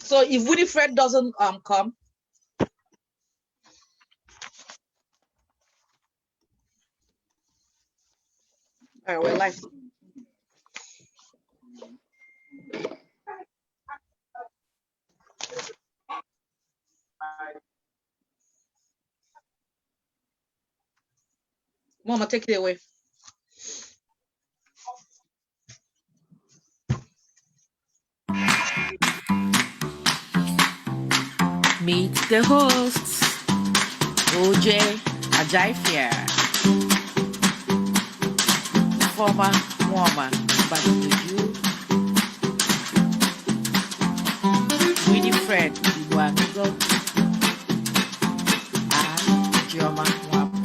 So if Winifred doesn't come, all right, we're live. Mama, take it away. Meet the hosts, Oche Ajaifia, former woman, but you, Winifred Iwanugo, and Joma Mwapa.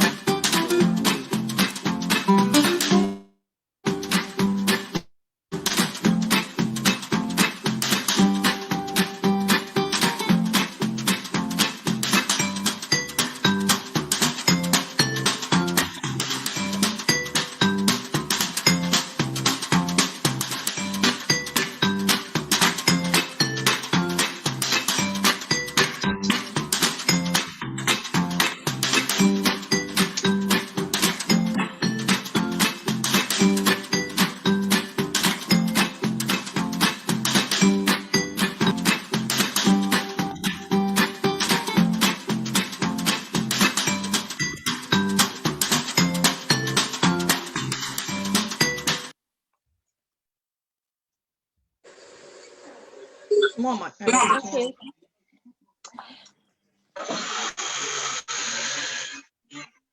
Mama. Okay.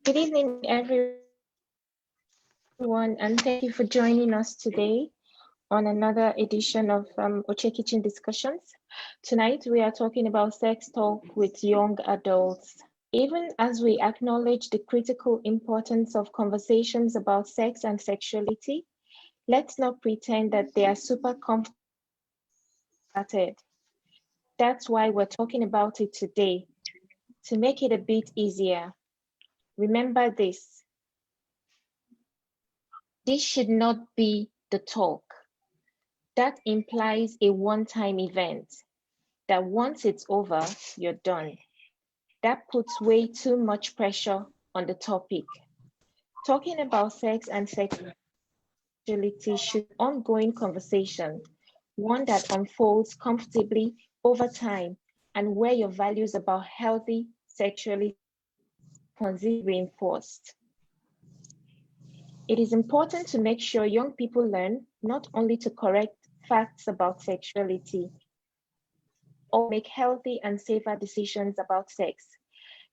Good evening, everyone, and thank you for joining us today on another edition of Oche Kitchen Discussions. Tonight, we are talking about sex talk with young adults. Even as we acknowledge the critical importance of conversations about sex and sexuality, let's not pretend that they are super comfortable. That's why we're talking about it today, to make it a bit easier. Remember this. This should not be the talk. That implies a one-time event, that once it's over, you're done. That puts way too much pressure on the topic. Talking about sex and sexuality should be an ongoing conversation, one that unfolds comfortably over time and where your values about healthy sexuality are consistently reinforced. It is important to make sure young people learn not only to correct facts about sexuality, or make healthy and safer decisions about sex.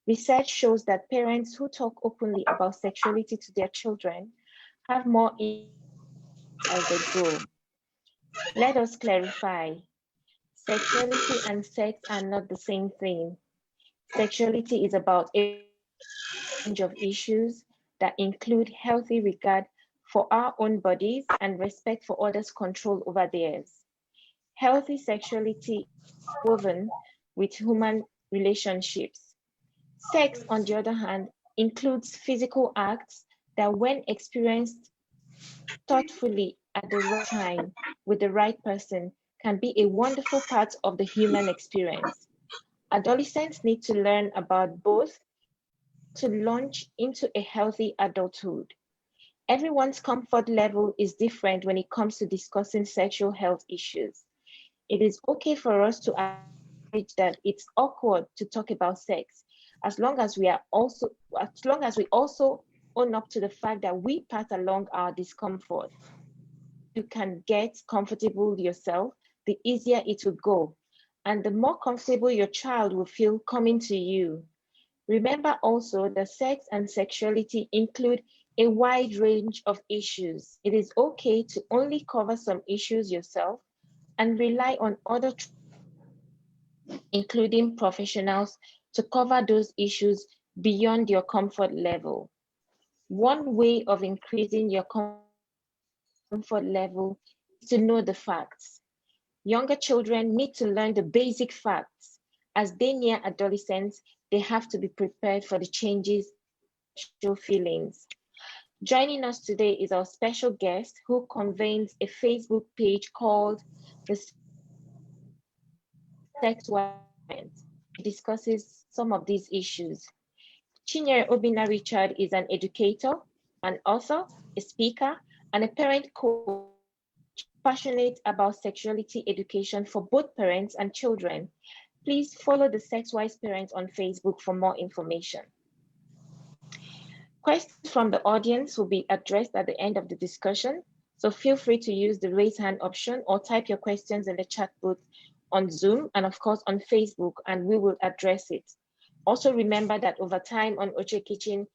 Research shows that parents who talk openly about sexuality to their children have more as they grow. Let us clarify. Sexuality and sex are not the same thing. Sexuality is about a range of issues that include healthy regard for our own bodies and respect for others' control over theirs. Healthy sexuality is woven with human relationships. Sex, on the other hand, includes physical acts that, when experienced thoughtfully at the right time with the right person, can be a wonderful part of the human experience. Adolescents need to learn about both to launch into a healthy adulthood. Everyone's comfort level is different when it comes to discussing sexual health issues. It is okay for us to acknowledge that it's awkward to talk about sex, as long as we also own up to the fact that we pass along our discomfort. You can get comfortable yourself, the easier it will go, and the more comfortable your child will feel coming to you. Remember also that sex and sexuality include a wide range of issues. It is okay to only cover some issues yourself and rely on other, including professionals, to cover those issues beyond your comfort level. One way of increasing your comfort level is to know the facts. Younger children need to learn the basic facts. As they near adolescence, they have to be prepared for the changes in sexual feelings. Joining us today is our special guest who convenes a Facebook page called the Sexwise discusses some of these issues. Chinyere Obinna Richard is an educator, an author, a speaker, and a parent coach passionate about sexuality education for both parents and children. Please follow the Sexwise Parents on Facebook for more information. Questions from the audience will be addressed at the end of the discussion, so feel free to use the raise hand option or type your questions in the chat booth on Zoom and of course on Facebook, and we will address it. Also remember that over time on Oche Kitchen,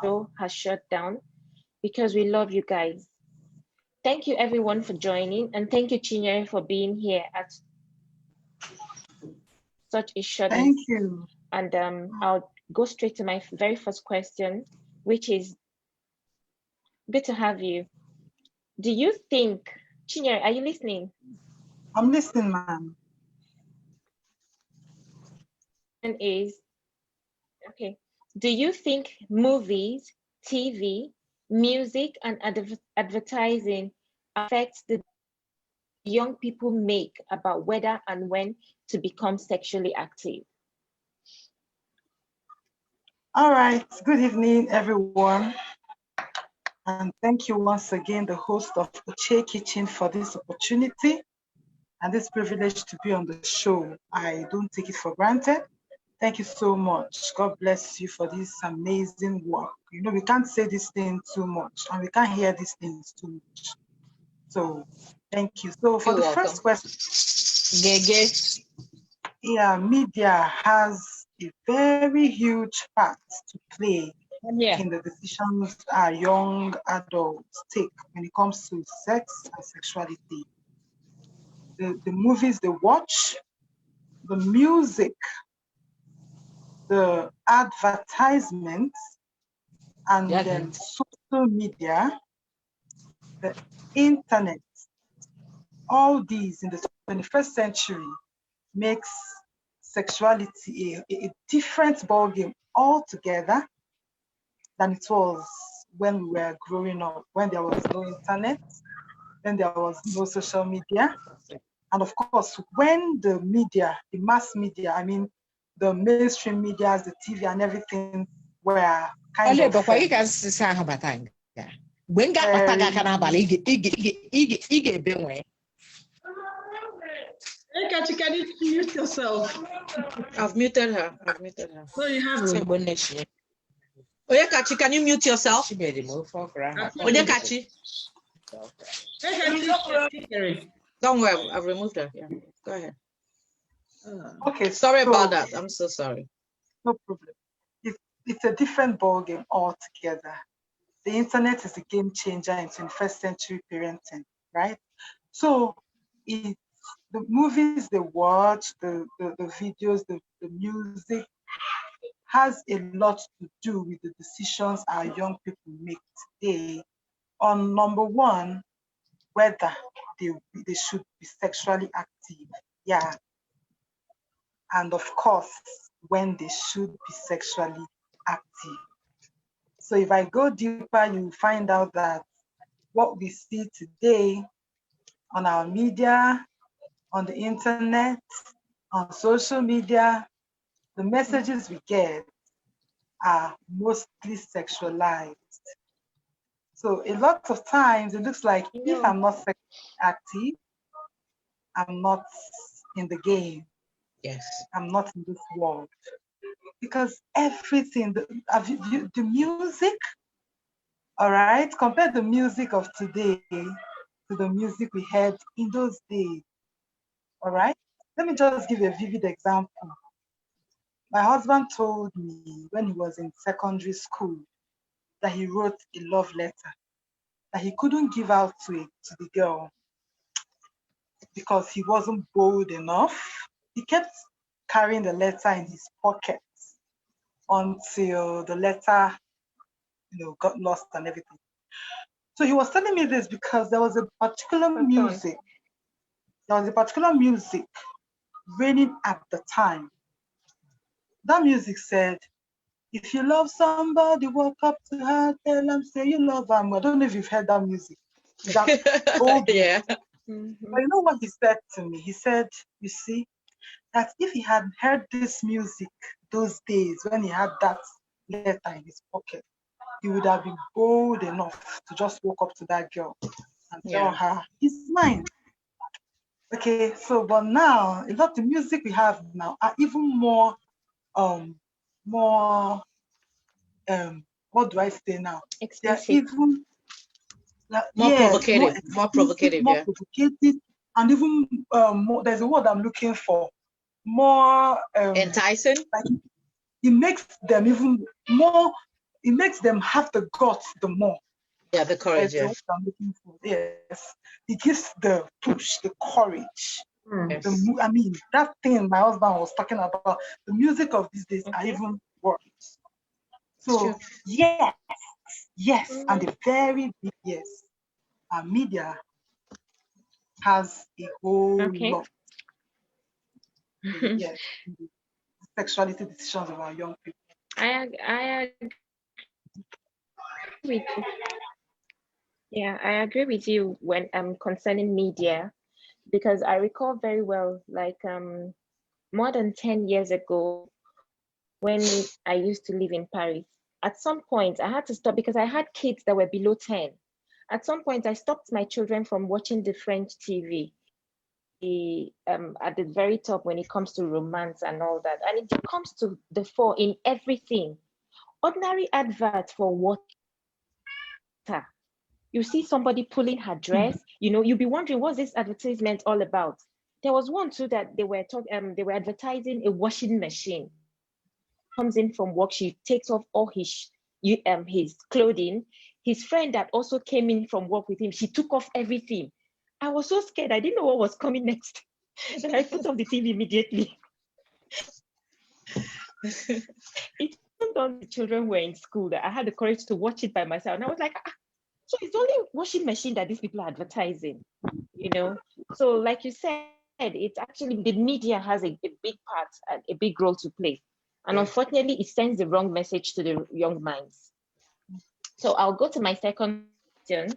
show has shut down because we love you guys. Thank you everyone for joining, and thank you Chinyere for being here at such a short notice. Thank you. And I'll go straight to my very first question, which is, good to have you. Do you think, Chinyere, are you listening? I'm listening, ma'am. Is, okay. Do you think movies, TV, music, and advertising affects the young people make about whether and when to become sexually active? All right, good evening, everyone. And thank you once again, the host of Oche Kitchen, for this opportunity and this privilege to be on the show. I don't take it for granted. Thank you so much. God bless you for this amazing work. You know, we can't say this thing too much and we can't hear these things too much. So thank you. So for the first question, yeah, media has a very huge part to play in the decisions our young adults take when it comes to sex and sexuality. The movies they watch, the music, the advertisements, and then social media, the internet, all these in the 21st century makes sexuality a different ballgame altogether than it was when we were growing up, when there was no internet, when there was no social media. And of course, when the media, the mass media, I mean, the mainstream media, the TV and everything were kind of... Ikeji, can you mute yourself? I've muted her. No, you have to. Ikeji, can you mute yourself? Ikeji. Don't worry, I've removed her. Yeah, go ahead. Okay. Sorry about that. I'm so sorry. No problem. It's a different ballgame altogether. The internet is a game changer in 21st century parenting, right? So the movies they watch, the videos, the music has a lot to do with the decisions our young people make today on, number one, whether they should be sexually active. Yeah. And of course, when they should be sexually active. So if I go deeper, you find out that what we see today on our media, on the internet, on social media, the messages we get are mostly sexualized. So a lot of times it looks like if I'm not sexually active, I'm not in the game. Yes. I'm not in this world. Because everything, the music, all right, compare the music of today to the music we had in those days, all right? Let me just give a vivid example. My husband told me when he was in secondary school that he wrote a love letter that he couldn't give out to the girl because he wasn't bold enough. He kept carrying the letter in his pocket until the letter, got lost and everything. So he was telling me this because there was a particular music. There was a particular music raining at the time. That music said, if you love somebody, walk up to her, tell them, say you love them. I don't know if you've heard that music. That old yeah. But you know what he said to me? He said, you see, that if he had heard this music those days when he had that letter in his pocket, he would have been bold enough to just walk up to that girl and tell her, it's mine. Okay, so but now a lot of the music we have now are even more more what do I say now? They are Explicit. even More provocative, more provocative, and even there's a word I'm looking for. More enticing. Like it makes them even more. It makes them have the guts the more. Yeah, the courage. That's what I'm looking for. Yes, it gives the push, the courage. Yes. I mean, that thing my husband was talking about. The music of these days are even worse. So yes, and a very big yes. Our media has a whole lot. Yes, sexuality decisions of our young people. I agree with you. Yeah, I agree with you when concerning media, because I recall very well, like more than 10 years ago, when I used to live in Paris. At some point, I had to stop because I had kids that were below 10. At some point, I stopped my children from watching the French TV. At the very top when it comes to romance and all that. And it comes to the fore in everything. Ordinary advert for water. You see somebody pulling her dress, you'll be wondering, what's this advertisement all about? There was one too that they were advertising a washing machine. Comes in from work, she takes off all his clothing. His friend that also came in from work with him, she took off everything. I was so scared. I didn't know what was coming next. Then I put off the TV immediately. It turned on the children were in school that I had the courage to watch it by myself. And I was like, so it's only washing machine that these people are advertising, So like you said, it's actually the media has a big part and a big role to play. And unfortunately, it sends the wrong message to the young minds. So I'll go to my second question.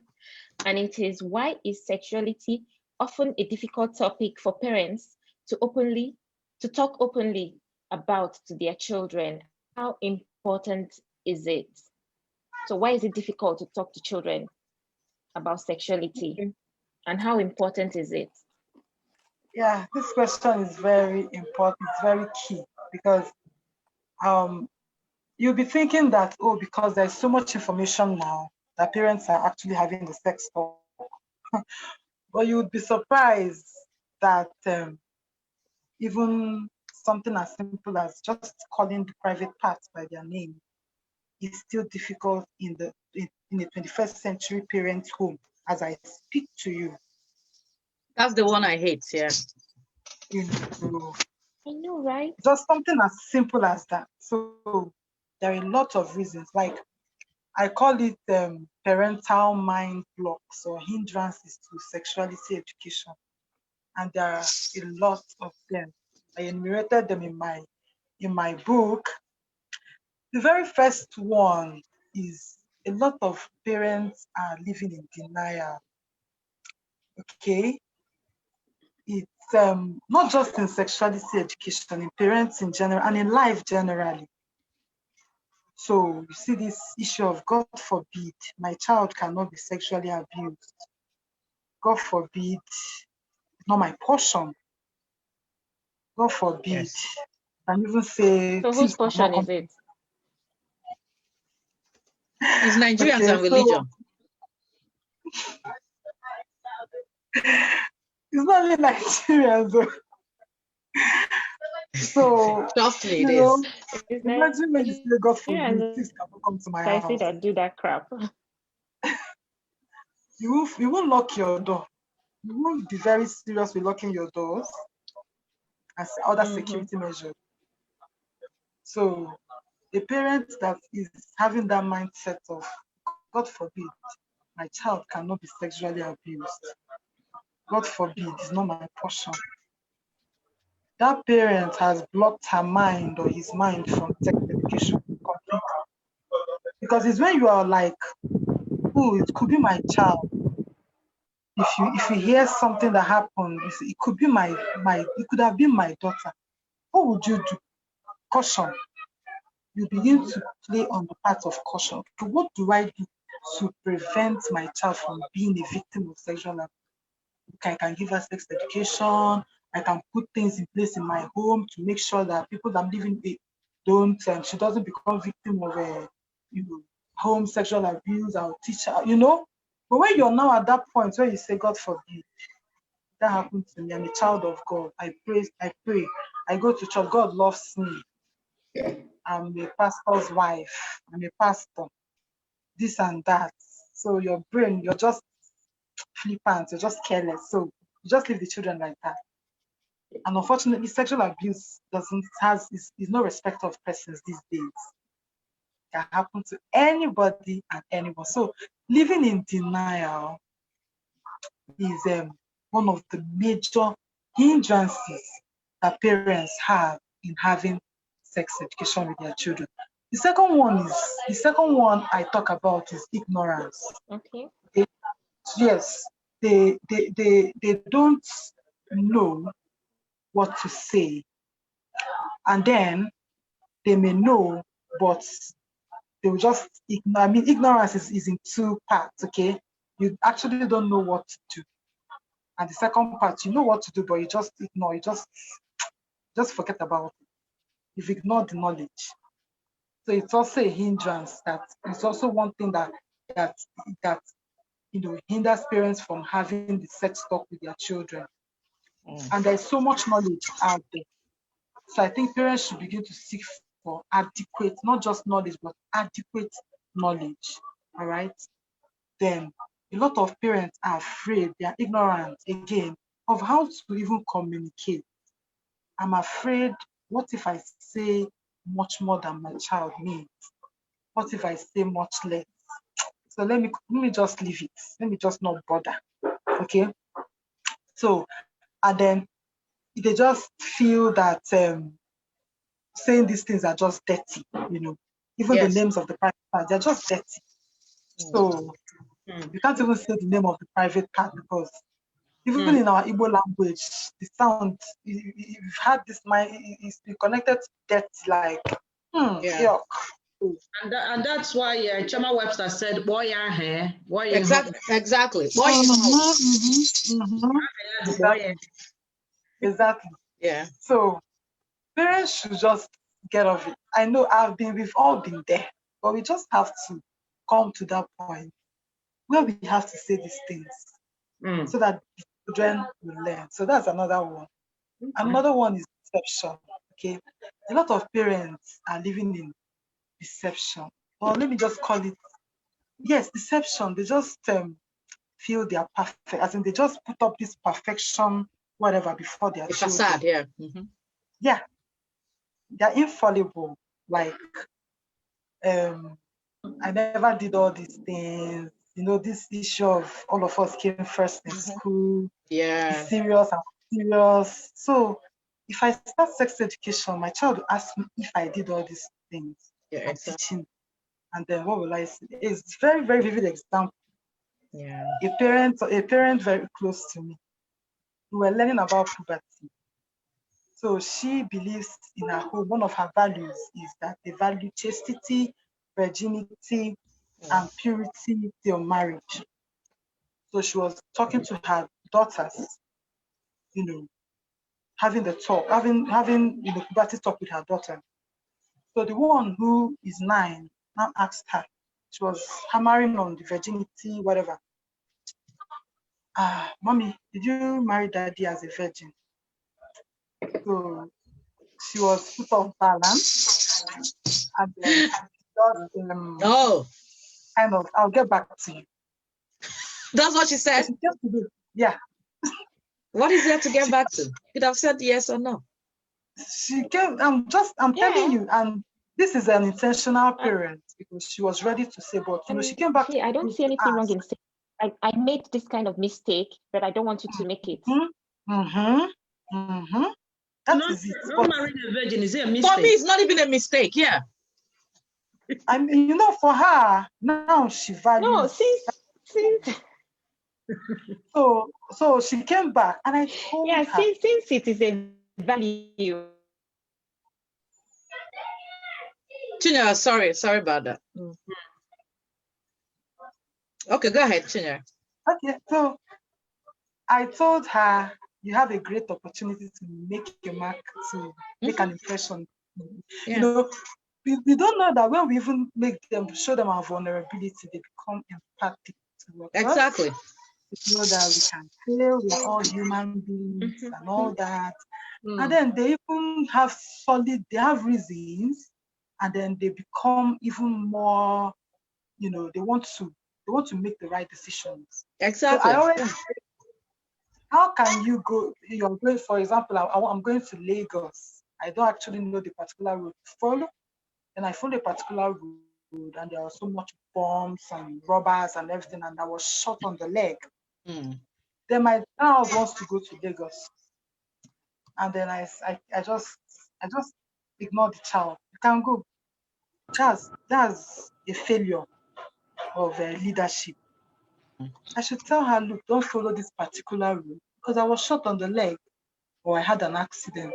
And it is, why is sexuality often a difficult topic for parents to talk openly about to their children? How important is it? So why is it difficult to talk to children about sexuality? And how important is it? Yeah, this question is very important. It's very key because you'll be thinking that, because there's so much information now that parents are actually having the sex talk. But you would be surprised that even something as simple as just calling the private parts by their name is still difficult in the 21st century parent home as I speak to you. That's the one I hate, yeah. I know, right? Just something as simple as that. So there are a lot of reasons. Like I call it parental mind blocks or hindrances to sexuality education. And there are a lot of them. I enumerated them in my book. The very first one is a lot of parents are living in denial. Okay, it's not just in sexuality education, in parents in general, and in life generally. So you see this issue of, God forbid, my child cannot be sexually abused. God forbid, it's not my portion. God forbid. Yes. And even say, so whose portion is it? It's Nigerians and religion. It's not only Nigerians though. So trust me, it is. Imagine when you say, God forbid, please come to my house. I see that do that crap. You won't lock your door. You won't be very serious with locking your doors as other security measures. So a parent that is having that mindset of, God forbid, my child cannot be sexually abused. God forbid, it's not my portion. That parent has blocked her mind or his mind from sex education completely. Because it's when you are like, it could be my child. if you hear something that happened, it could be it could have been my daughter. What would you do? Caution. You begin to play on the part of caution. So what do I do to prevent my child from being a victim of sexual abuse? I can give her sex education. I can put things in place in my home to make sure that people that I'm living with don't, she doesn't become victim of home sexual abuse. I'll teach her, But when you're now at that point where you say, God forbid, that happened to me. I'm a child of God. I pray. I go to church. God loves me. I'm a pastor's wife. I'm a pastor. This and that. So your brain, you're just flippant. You're just careless. So you just leave the children like that. And unfortunately, sexual abuse is no respect of persons these days. It can happen to anybody and anyone. So living in denial is one of the major hindrances that parents have in having sex education with their children. The second one I talk about is ignorance. Okay. Yes, they don't know what to say, and then they may know, but they will just ignore. I mean, ignorance is in two parts. Okay, you actually don't know what to do, and the second part, you know what to do, but you just ignore. You just forget about it. You've ignored the knowledge. So it's also a hindrance. That it's also one thing that hinders parents from having the sex talk with their children. And there's so much knowledge out there. So I think parents should begin to seek for adequate, not just knowledge, but adequate knowledge. All right. Then a lot of parents are afraid, they are ignorant again of how to even communicate. I'm afraid, what if I say much more than my child needs? What if I say much less? So let me just leave it. Let me just not bother. Okay. So, and then they just feel that saying these things are just dirty, Even the names of the private part, they're just dirty. So you can't even say the name of the private part because even in our Igbo language, the sound, you've had this mind, it's been connected to dirty, like, yuck. And that's why Chama Webster said, "Boy, hair, boy, Exactly. Exactly. Yeah. So parents should just get off it. I know we've all been there, but we just have to come to that point where we have to say these things so that the children will learn. So that's another one. Another one is deception. Okay. A lot of parents are living in deception. Or let me just call it, yes, deception. They just feel they are perfect. As in they just put up this perfection, whatever, before their children. Facade, yeah. Yeah. They're infallible. Like, I never did all these things. This issue of all of us came first in school. Yeah. Serious and serious. So if I start sex education, my child will ask me if I did all these things. Yeah, exactly. Teaching. And then what will I say? It's very, very vivid example. Yeah. A parent very close to me. We were learning about puberty. So she believes in her home, one of her values is that they value chastity, virginity, and purity till marriage. So she was talking to her daughters, having the talk, having puberty talk with her daughter. So the one who is 9 now asked her, she was hammering on the virginity, whatever. Mommy, did you marry daddy as a virgin? So she was put off balance, and then just kind of, I'll get back to you. That's what she said? Yeah. What is there to get back to? You could have said yes or no. She came, I'm telling you, and this is an intentional parent because she was ready to say, but she came back. I don't see anything wrong in saying, I made this kind of mistake, but I don't want you to make it. That is it. Not marrying a virgin, is it a mistake? For me, it's not even a mistake, yeah. I mean, for her, now she values. No, since So she came back and I told Yeah, her. since it is a value. Chinyere, sorry about that. Okay, go ahead, Chinyere. Okay, so I told her, you have a great opportunity to make your mark, to make an impression. Yeah. You know, we don't know that when we even show them our vulnerability, they become empathic towards us. Exactly. We know that we can fail, we are all human beings and all that. And then they even have they have reasons, and then they become even more, they want to make the right decisions. Exactly. So I always say, how can you go, you're going, for example, I'm going to Lagos. I don't actually know the particular route to follow. And I followed a particular road, and there was so much bombs and robbers and everything, and I was shot on the leg. Then my child wants to go to Lagos. And then I just ignored the child. You can go. That's a failure of leadership. I should tell her, look, don't follow this particular route because I was shot on the leg or I had an accident.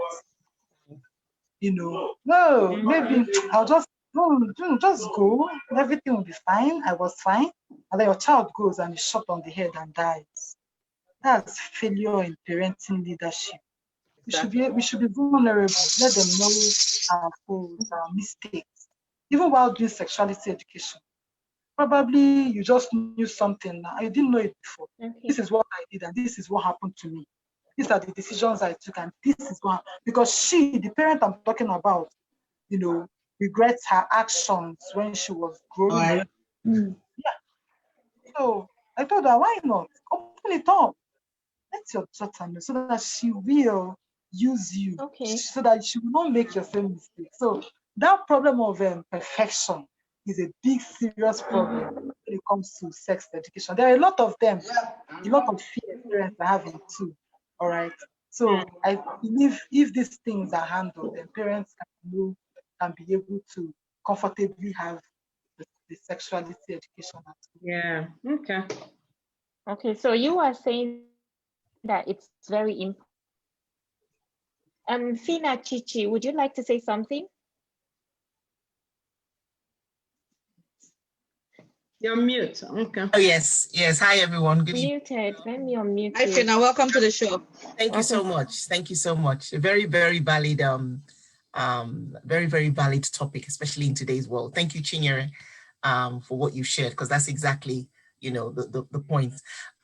No, maybe I'll just go. Everything will be fine. I was fine. And then your child goes and is shot on the head and dies. That's failure in parenting leadership. We should be vulnerable. Let them know our faults, our mistakes. Even while doing sexuality education. Probably you just knew something now. You didn't know it before. Okay. This is what I did and this is what happened to me. These are the decisions I took and this is what, because the parent I'm talking about, regrets her actions when she was growing up. Yeah. So I told her, why not? Open it up. Let your daughter know so that she will use you. Okay. So that she will not make the same mistake. So that problem of perfection is a big, serious problem when it comes to sex education. There are a lot of them, a lot of fear parents are having too. All right. So I believe if these things are handled, then parents can be able to comfortably have the sexuality education at school. Yeah. Okay. Okay. So you are saying that it's very important. Phinna, Chichi, would you like to say something? You're mute. Okay. Oh, yes. Hi, everyone. Good evening. Muted. Let me unmute Hi, you. Phinna. Welcome to the show. Thank you so much. Thank you so much. A very, very valid, very, very valid topic, especially in today's world. Thank you, Chinyere, for what you shared, because that's exactly, the point.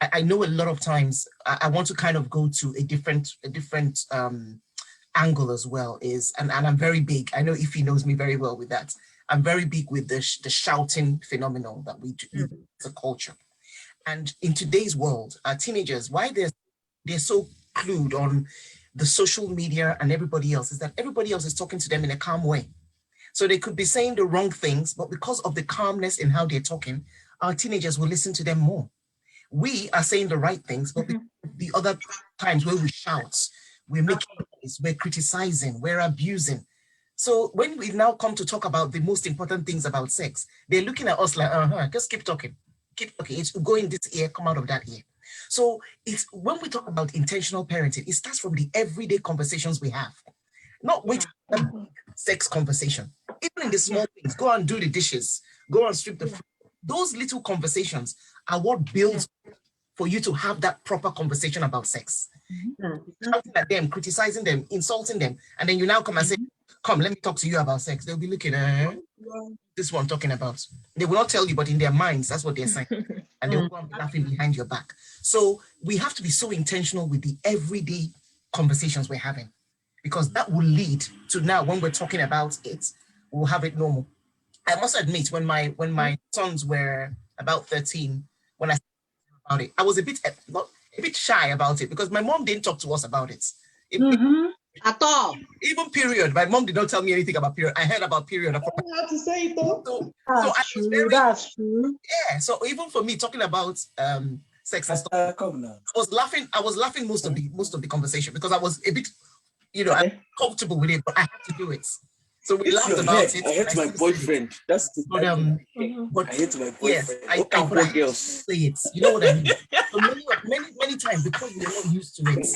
I know a lot of times I want to kind of go to a different angle as well, and I'm very big. I know Ify knows me very well with that. I'm very big with the shouting phenomenon that we do as a culture. And in today's world, our teenagers, why they're so clued on the social media and everybody else is that everybody else is talking to them in a calm way. So they could be saying the wrong things, but because of the calmness in how they're talking, our teenagers will listen to them more. We are saying the right things, but the other times where we shout, we're making noise, we're criticizing, we're abusing. So when we now come to talk about the most important things about sex, they're looking at us like, just keep talking. Keep talking. It's going this ear, come out of that ear. So it's when we talk about intentional parenting, it starts from the everyday conversations we have. Not wait for a big sex conversation. Even in the small things, go and do the dishes, go and sweep the food. Those little conversations are what builds for you to have that proper conversation about sex. Shouting at them, criticizing them, insulting them, and then you now come and say, come, let me talk to you about sex. They'll be looking at this one talking about. They will not tell you, but in their minds, that's what they're saying. And they'll go and be laughing behind your back. So we have to be so intentional with the everyday conversations we're having, because that will lead to now when we're talking about it, we'll have it normal. I must admit, when my sons were about 13, when I said about it, I was a bit shy about it because my mom didn't talk to us about it. At all. Even period. My mom did not tell me anything about period. I heard about period. I don't know how to say it though. That's true. Yeah. So even for me talking about sex and stuff, I was laughing most of the conversation because I was a bit, I'm comfortable with it, but I had to do it. So we laughed Your about head. it. I hate my boyfriend. That's the But I hate my boyfriend. yes, What I can could poor girls? say it. You know what I mean? So many times, because we were not used to it,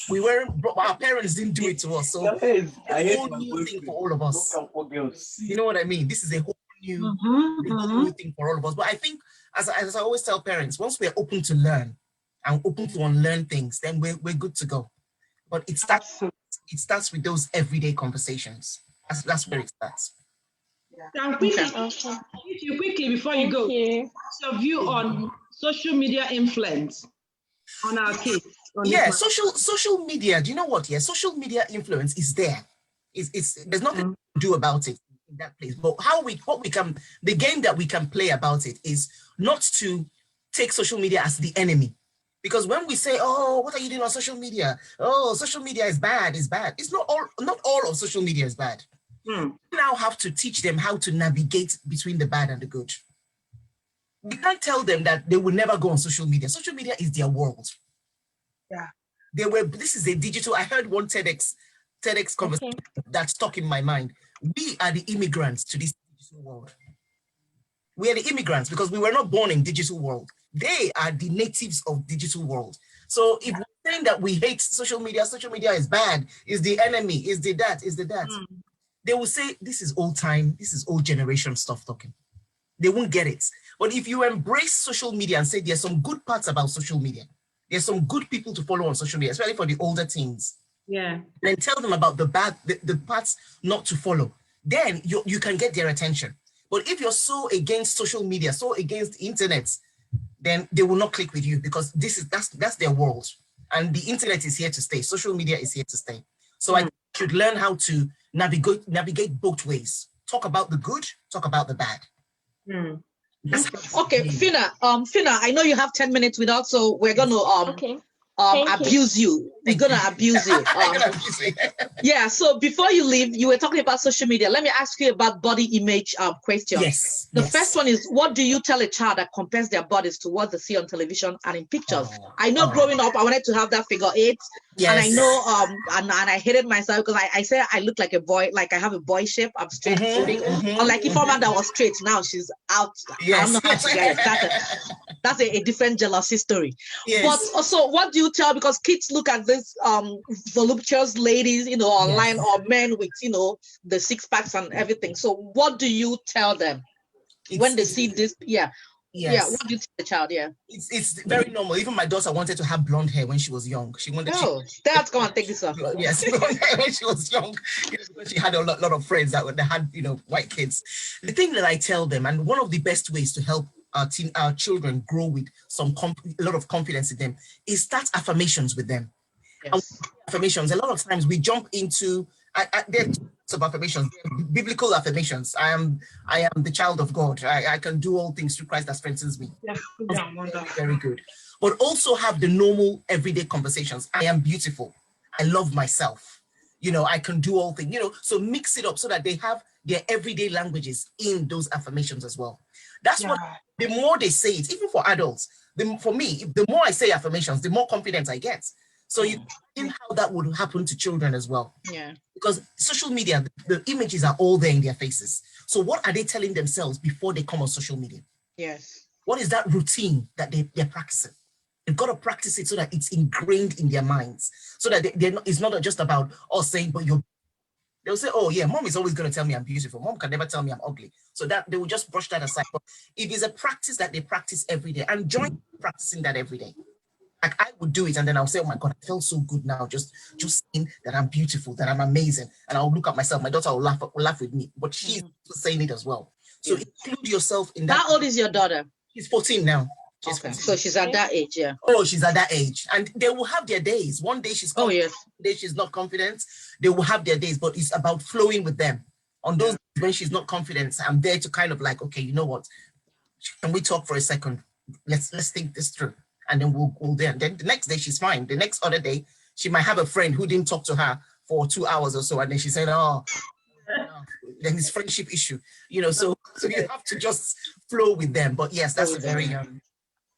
we weren't. Our parents didn't do it to us. So it's I a hate whole my new thing boyfriend. for all of What us. can poor girls? You know what I mean? This is a whole new thing for all of us. But I think, as I always tell parents, once we're open to learn and open to unlearn things, then we're good to go. But it starts with those everyday conversations. That's where it starts. And quickly, Okay. quickly before you Thank go, you. what's your view on social media influence on our kids? On Yeah, this social media. Do you know what? Yeah, social media influence is there. It's there's nothing to do about it in that place. But the game that we can play about it is not to take social media as the enemy. Because when we say, oh, what are you doing on social media? Oh, social media is bad, it's bad. It's not all of social media is bad. We now have to teach them how to navigate between the bad and the good. We can't tell them that they will never go on social media. Social media is their world. Yeah. This is a digital, I heard one TEDx conversation that stuck in my mind. We are the immigrants to this digital world. We are the immigrants because we were not born in digital world. They are the natives of digital world. So if we're saying that we hate social media is bad, is the enemy, is the that, they will say, this is old time, this is old generation stuff talking. They won't get it. But if you embrace social media and say there's some good parts about social media, there's some good people to follow on social media, especially for the older teens. Yeah. Then tell them about the bad, the parts not to follow. Then you can get their attention. But if you're so against social media, so against the internet, then they will not click with you because that's their world. And the internet is here to stay. Social media is here to stay. So I should learn how to navigate both ways. Talk about the good, talk about the bad. Okay, Phinna, I know you have 10 minutes without, so we're gonna abuse you. We're gonna abuse you. Yeah, so before you leave, you were talking about social media. Let me ask you about body image questions. Yes. The first one is, what do you tell a child that compares their bodies to what they see on television and in pictures? I know growing up, I wanted to have that figure 8. Yes. And I know, and I hated myself because I say I look like a boy, like I have a boy shape. I'm straight. Unlike Ifeoma that was straight, now she's out. Yes. I don't know how to get it. That's a different jealousy story. Yes. But also, what do you tell? Because kids look at this voluptuous ladies, online, or men with, the 6-packs and everything. So what do you tell them when they see this? Yeah. Yes. Yeah, what do you tell the child? Yeah. It's very normal. Even my daughter wanted to have blonde hair when she was young. She wanted Dad's come and take this off. Yes, blonde hair when she was young. Because she had a lot of friends that had, white kids. The thing that I tell them, and one of the best ways to help our children grow with a lot of confidence in them, is start affirmations with them. Yes. Affirmations. A lot of times we jump into there are types of affirmations, biblical affirmations. I am the child of God. I can do all things through Christ that strengthens me. Yes. Very good. But also have the normal everyday conversations. I am beautiful. I love myself. I can do all things. So mix it up so that they have their everyday languages in those affirmations as well. That's what. The more they say it, even for adults, for me, the more I say affirmations, the more confidence I get. So you see how that would happen to children as well. Yeah. Because social media, the images are all there in their faces. So what are they telling themselves before they come on social media? Yes. What is that routine that they're practicing? They've got to practice it so that it's ingrained in their minds. So that it's not just about us saying, but they'll say, oh yeah, mom is always going to tell me I'm beautiful. Mom can never tell me I'm ugly. So that they will just brush that aside. But it is a practice that they practice every day, and join practicing that every day. Like I would do it and then I'll say, oh my God, I feel so good now. Just saying that I'm beautiful, that I'm amazing. And I'll look at myself. My daughter will laugh with me, but she's saying it as well. So include yourself in that. How old is your daughter? She's 14 now. She's 14. So she's at that age, yeah. Oh, she's at that age. And they will have their days. One day she's confident, one day she's not confident. They will have their days, but it's about flowing with them. On those days when she's not confident, I'm there to kind of like, okay, you know what? Can we talk for a second? Let's think this through. And then we'll then the next day she's fine. The next other day, she might have a friend who didn't talk to her for 2 hours or so. And then she said, oh, then it's friendship issue, so you have to just flow with them. But yes, that's a very,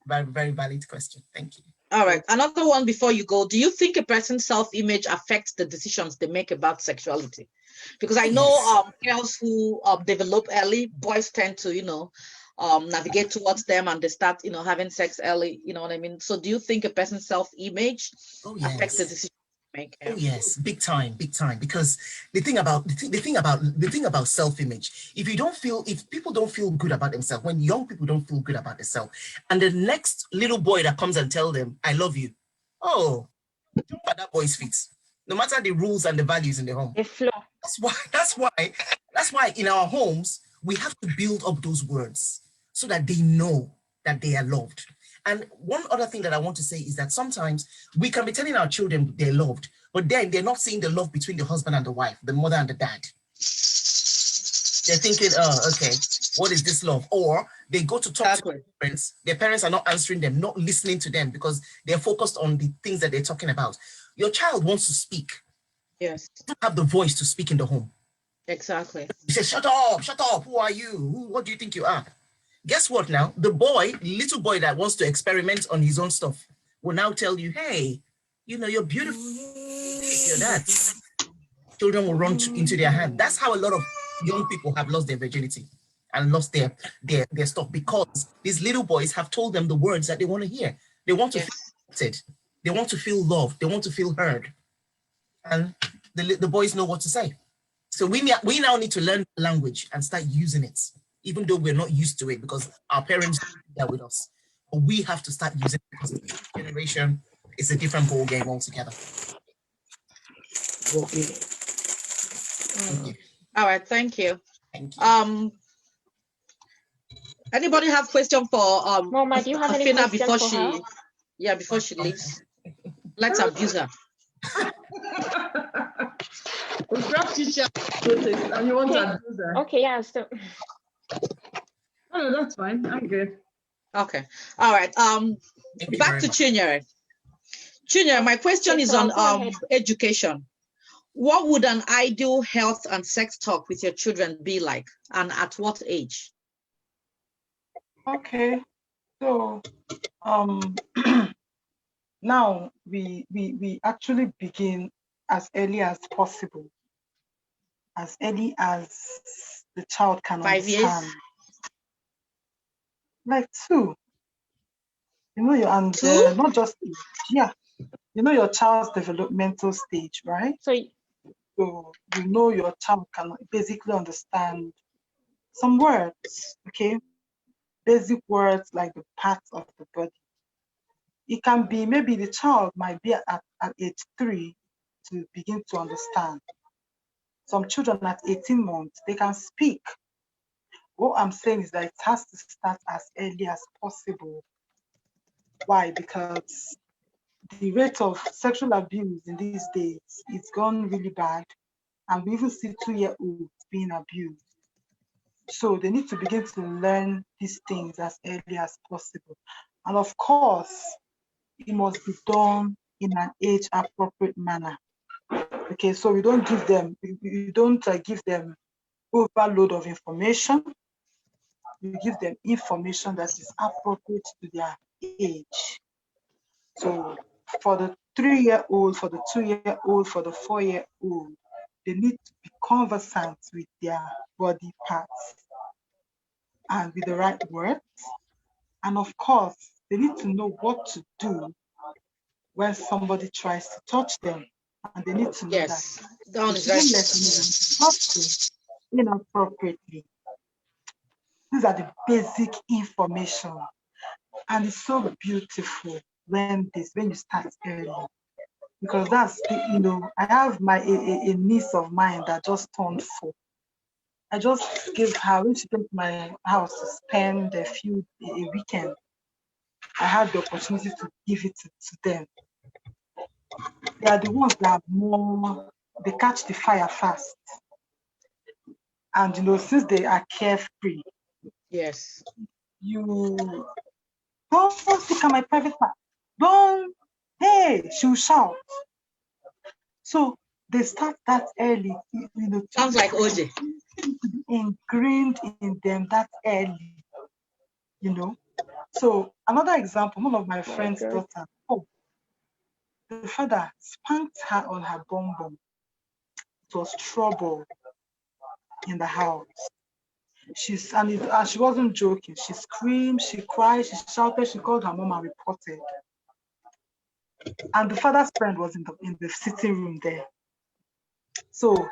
very, very valid question. Thank you. All right. Another one before you go. Do you think a person's self-image affects the decisions they make about sexuality? Because I know girls who develop early, boys tend to, navigate towards them and they start, having sex early, you know what I mean? So do you think a person's self-image affects the decisions they make? Oh yes, big time, big time. Because the thing about self-image, if people don't feel good about themselves, when young people don't feel good about themselves, and the next little boy that comes and tell them, "I love you," oh, jump at that boy's feet. No matter the rules and the values in the home. That's why in our homes we have to build up those words so that they know that they are loved. And one other thing that I want to say is that sometimes we can be telling our children they're loved, but then they're not seeing the love between the husband and the wife, the mother and the dad. They're thinking, oh, okay, what is this love? Or they go to talk to their parents are not answering them, not listening to them because they're focused on the things that they're talking about. Your child wants to speak. Yes. You have the voice to speak in the home. Exactly. You say, shut up, who are you? What do you think you are? Guess what now? The little boy that wants to experiment on his own stuff will now tell you, hey, you're beautiful. You're that. Children will run into their hand. That's how a lot of young people have lost their virginity and lost their stuff because these little boys have told them the words that they want to hear. They want to feel accepted. They want to feel loved. They want to feel heard. And the boys know what to say. So we now need to learn language and start using it, even though we're not used to it because our parents do that with us. But we have to start using it because the generation is a different ball game altogether. Okay. All right, thank you. Thank you. Anybody have question for Mama, do you have any Phinna before she leaves? Let's abuse her. We brought Chichi and you want to abuse her. Okay, yeah. So. Oh, no, that's fine. I'm good. Okay. All right. Back to Chinyere. Chinyere, my question is on education. What would an ideal health and sex talk with your children be like, and at what age? Okay, so now we actually begin as early as possible, as early as the child can 5 years, understand. Like 2. And not just your child's developmental stage, right? So your child can basically understand some words, okay? Basic words like the parts of the body. It can be maybe the child might be at age 3 to begin to understand. Some children at 18 months, they can speak. What I'm saying is that it has to start as early as possible. Why? Because the rate of sexual abuse in these days, it's gone really bad. And we even see 2-year-olds being abused. So they need to begin to learn these things as early as possible. And of course, it must be done in an age-appropriate manner. Okay, so we don't give them overload of information. We give them information that is appropriate to their age. So for the 3-year-old, for the 2-year-old, for the 4-year-old, they need to be conversant with their body parts and with the right words. And of course, they need to know what to do when somebody tries to touch them. And they need to know that inappropriately. These are the basic information. And it's so beautiful when you start early. Because that's I have a niece of mine that just turned 4. I just gave her, when she came to my house to spend a weekend, I had the opportunity to give it to them. They are the ones that they catch the fire fast. And since they are carefree, yes, you don't stick on my private part. Hey, she'll shout. So they start that early. Sounds like Oche. Ingrained in them that early. So another example, one of my friend's God. daughter, the father spanked her on her bum bum. It was trouble in the house. She wasn't joking. She screamed, she cried, she shouted, she called her mom and reported. And the father's friend was in the sitting room there. So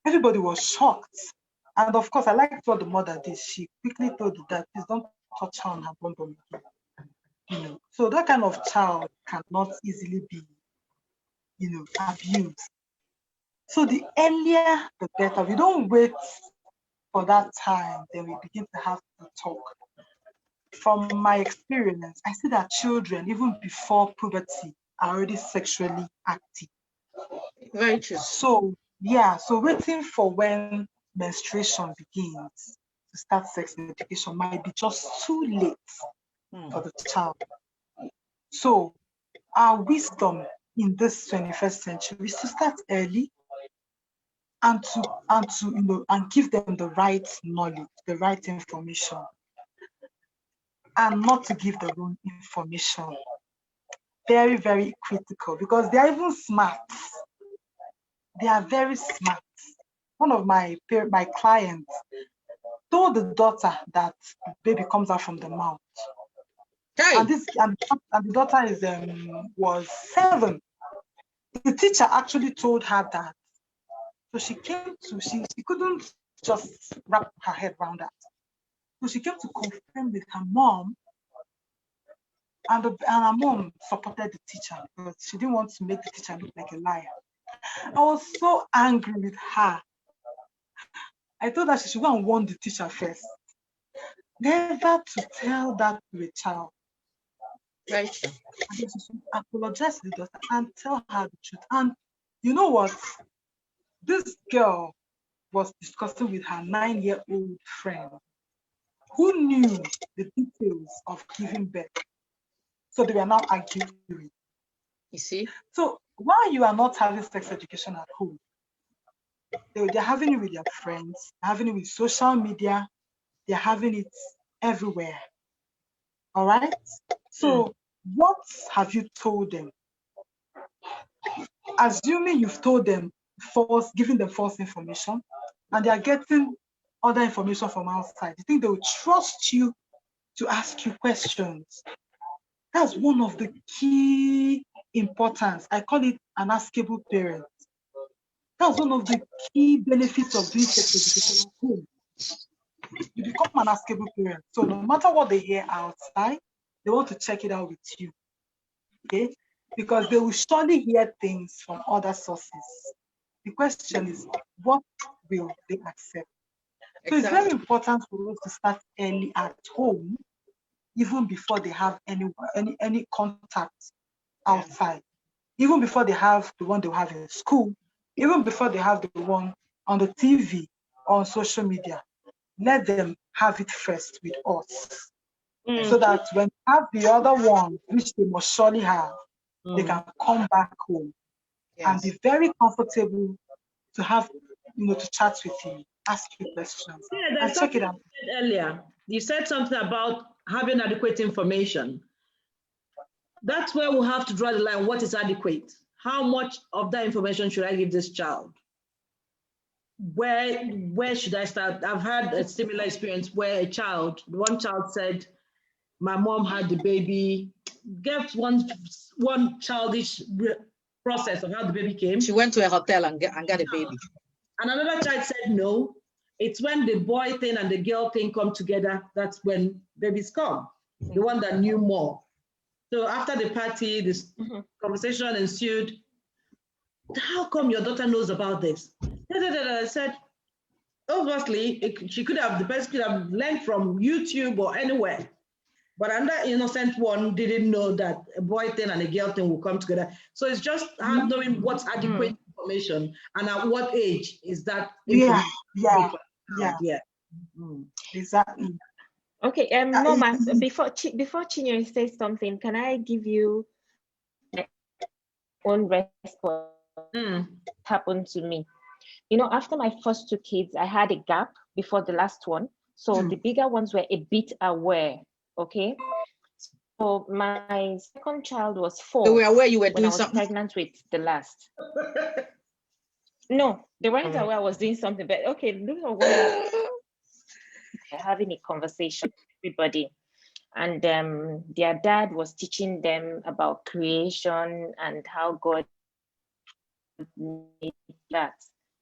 everybody was shocked. And of course, I liked what the mother did. She quickly told the dad, please don't touch her on her bum bum again. You know, so that kind of child cannot easily be, abused. So the earlier, the better. We don't wait for that time, then we begin to have to talk. From my experience, I see that children, even before puberty, are already sexually active. Very true. So waiting for when menstruation begins to start sex education might be just too late for the child. So our wisdom in this 21st century is to start early and to give them the right knowledge, the right information, and not to give the wrong information. Very, very critical, because they are even smart. They are very smart. One of my clients told the daughter that the baby comes out from the mouth. Hey. And the daughter was 7. The teacher actually told her that. So she couldn't just wrap her head around that. So she came to confirm with her mom, and her mom supported the teacher because she didn't want to make the teacher look like a liar. I was so angry with her. I told her she should go and warn the teacher first. Never to tell that to a child. Right. And she should apologize to the daughter and tell her the truth. And you know what? This girl was discussing with her 9-year-old friend who knew the details of giving birth. So they were now arguing. You see? So while you are not having sex education at home, they're having it with their friends, having it with social media, they're having it everywhere. All right? So what have you told them? Assuming you've told them giving them false information, and they are getting other information from outside, you think they will trust you to ask you questions? That's one of the key importance. I call it an askable parent. That's one of the key benefits of doing sex education at home. You become an askable parent. So no matter what they hear outside, they want to check it out with you. Okay? Because they will surely hear things from other sources. The question is, what will they accept? So it's very important for us to start early at home, even before they have any contact outside, even before they have the one they have in school, even before they have the one on the TV or on social media. Let them have it first with us, so that when they have the other one, which they must surely have, they can come back home and be very comfortable to have, to chat with you, ask you questions, and check it out. Earlier, you said something about having adequate information. That's where we'll have to draw the line. What is adequate? How much of that information should I give this child? Where should I start? I've had a similar experience where one child said, my mom had the baby, gave one childish process of how the baby came. She went to a hotel and got a baby. And another child said, no, it's when the boy thing and the girl thing come together, that's when babies come. The one that knew more. So after the party, this conversation ensued. How come your daughter knows about this? I said, obviously, the person could have learned from YouTube or anywhere. But another innocent one didn't know that a boy thing and a girl thing will come together. So it's just knowing what's adequate information and at what age is that information. Exactly. Okay, Mama, before Chinyere says something, can I give you my own response? Happened to me. After my first 2 kids, I had a gap before the last one. So the bigger ones were a bit aware Okay. So my second child was 4. They were aware you were when doing I was something. pregnant with the last. No, they weren't aware I was doing something, but okay, look at what having a conversation with everybody. And their dad was teaching them about creation and how God made that,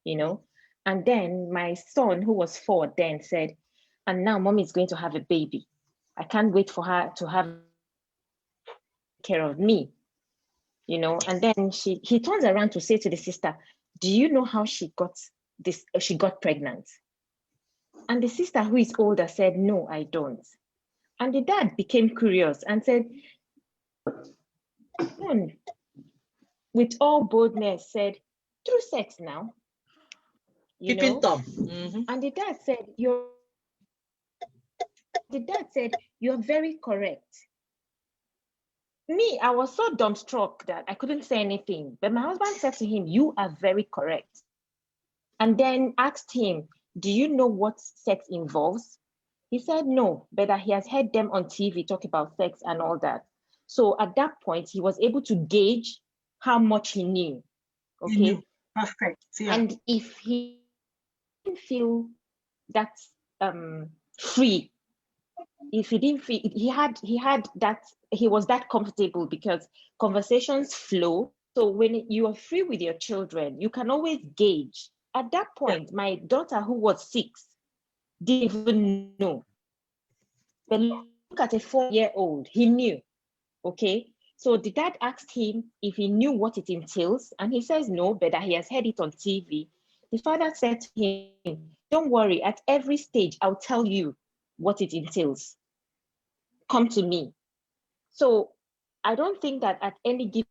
you know. And then my son, who was 4 then, said, and now mommy is going to have a baby. I can't wait for her to have care of me, you know. And then he turns around to say to the sister, do you know how she got pregnant? And the sister, who is older, said, no, I don't. And the dad became curious and said, with all boldness, said, through sex now, you know. And the dad said, you're very correct. Me, I was so dumbstruck that I couldn't say anything. But my husband said to him, you are very correct. And then asked him, do you know what sex involves? He said no, but that he has heard them on TV talk about sex and all that. So at that point, he was able to gauge how much he knew. Okay. He knew. Perfect. Yeah. And if he didn't feel that free, if he didn't feel he had that, he was that comfortable, because conversations flow. So when you are free with your children, you can always gauge. At that point, my daughter, who was 6, didn't even know. But look at a 4-year-old, he knew. Okay. So the dad asked him if he knew what it entails, and he says no, but that he has heard it on TV. The father said to him, don't worry, at every stage, I'll tell you what it entails. Come to me. So I don't think that at any given,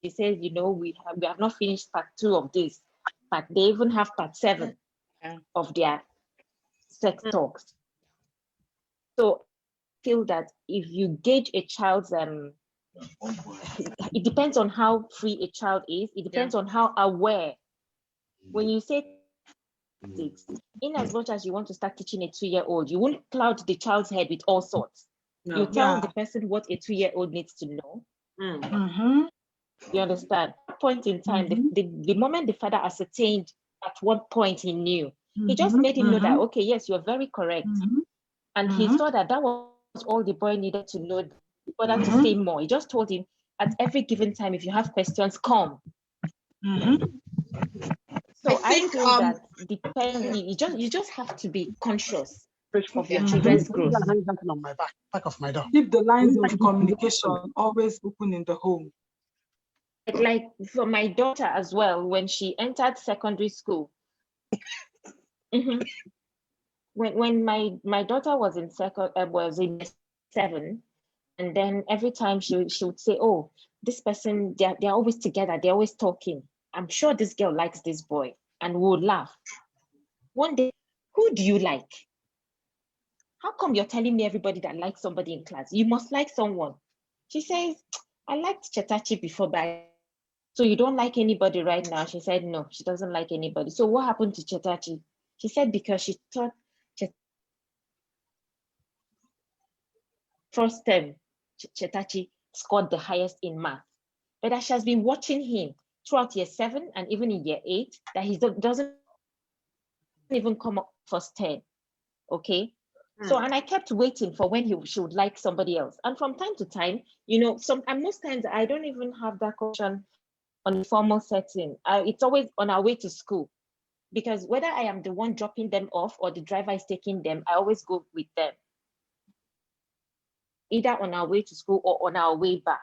he says, you know, we have not finished part 2 of this, but they even have part 7 of their sex talks. So I feel that if you gauge a child's, it depends on how free a child is. It depends on how aware. When you say in as much as you want to start teaching a 2-year-old, you won't cloud the child's head with all sorts. No. You tell the person what a 2-year-old needs to know. You understand? At that point in time, the moment the father ascertained at what point he knew, he just made him know that, okay, yes, you're very correct. And he saw that that was all the boy needed to know in order to say more. He just told him, at every given time, if you have questions, come. So I feel that you just have to be conscious of your children's growth. On my back of my door. Keep the lines of communication always open in the home. Like for my daughter as well, when she entered secondary school, when my daughter was in 7, and then every time she would say, oh, this person, they're always together, they're always talking. I'm sure this girl likes this boy, and we would laugh. One day, who do you like? How come you're telling me everybody that likes somebody in class? You must like someone. She says, I liked Chetachi before, but so you don't like anybody right now? She said, no, she doesn't like anybody. So what happened to Chetachi? She said, because she thought first term, Chetachi scored the highest in math. But as she has been watching him throughout year 7 and even in year 8, that he doesn't even come up first 10. Okay. So, and I kept waiting for when she would like somebody else. And from time to time, you know, and most times I don't even have that question on a formal setting. It's always on our way to school, because whether I am the one dropping them off or the driver is taking them, I always go with them, either on our way to school or on our way back.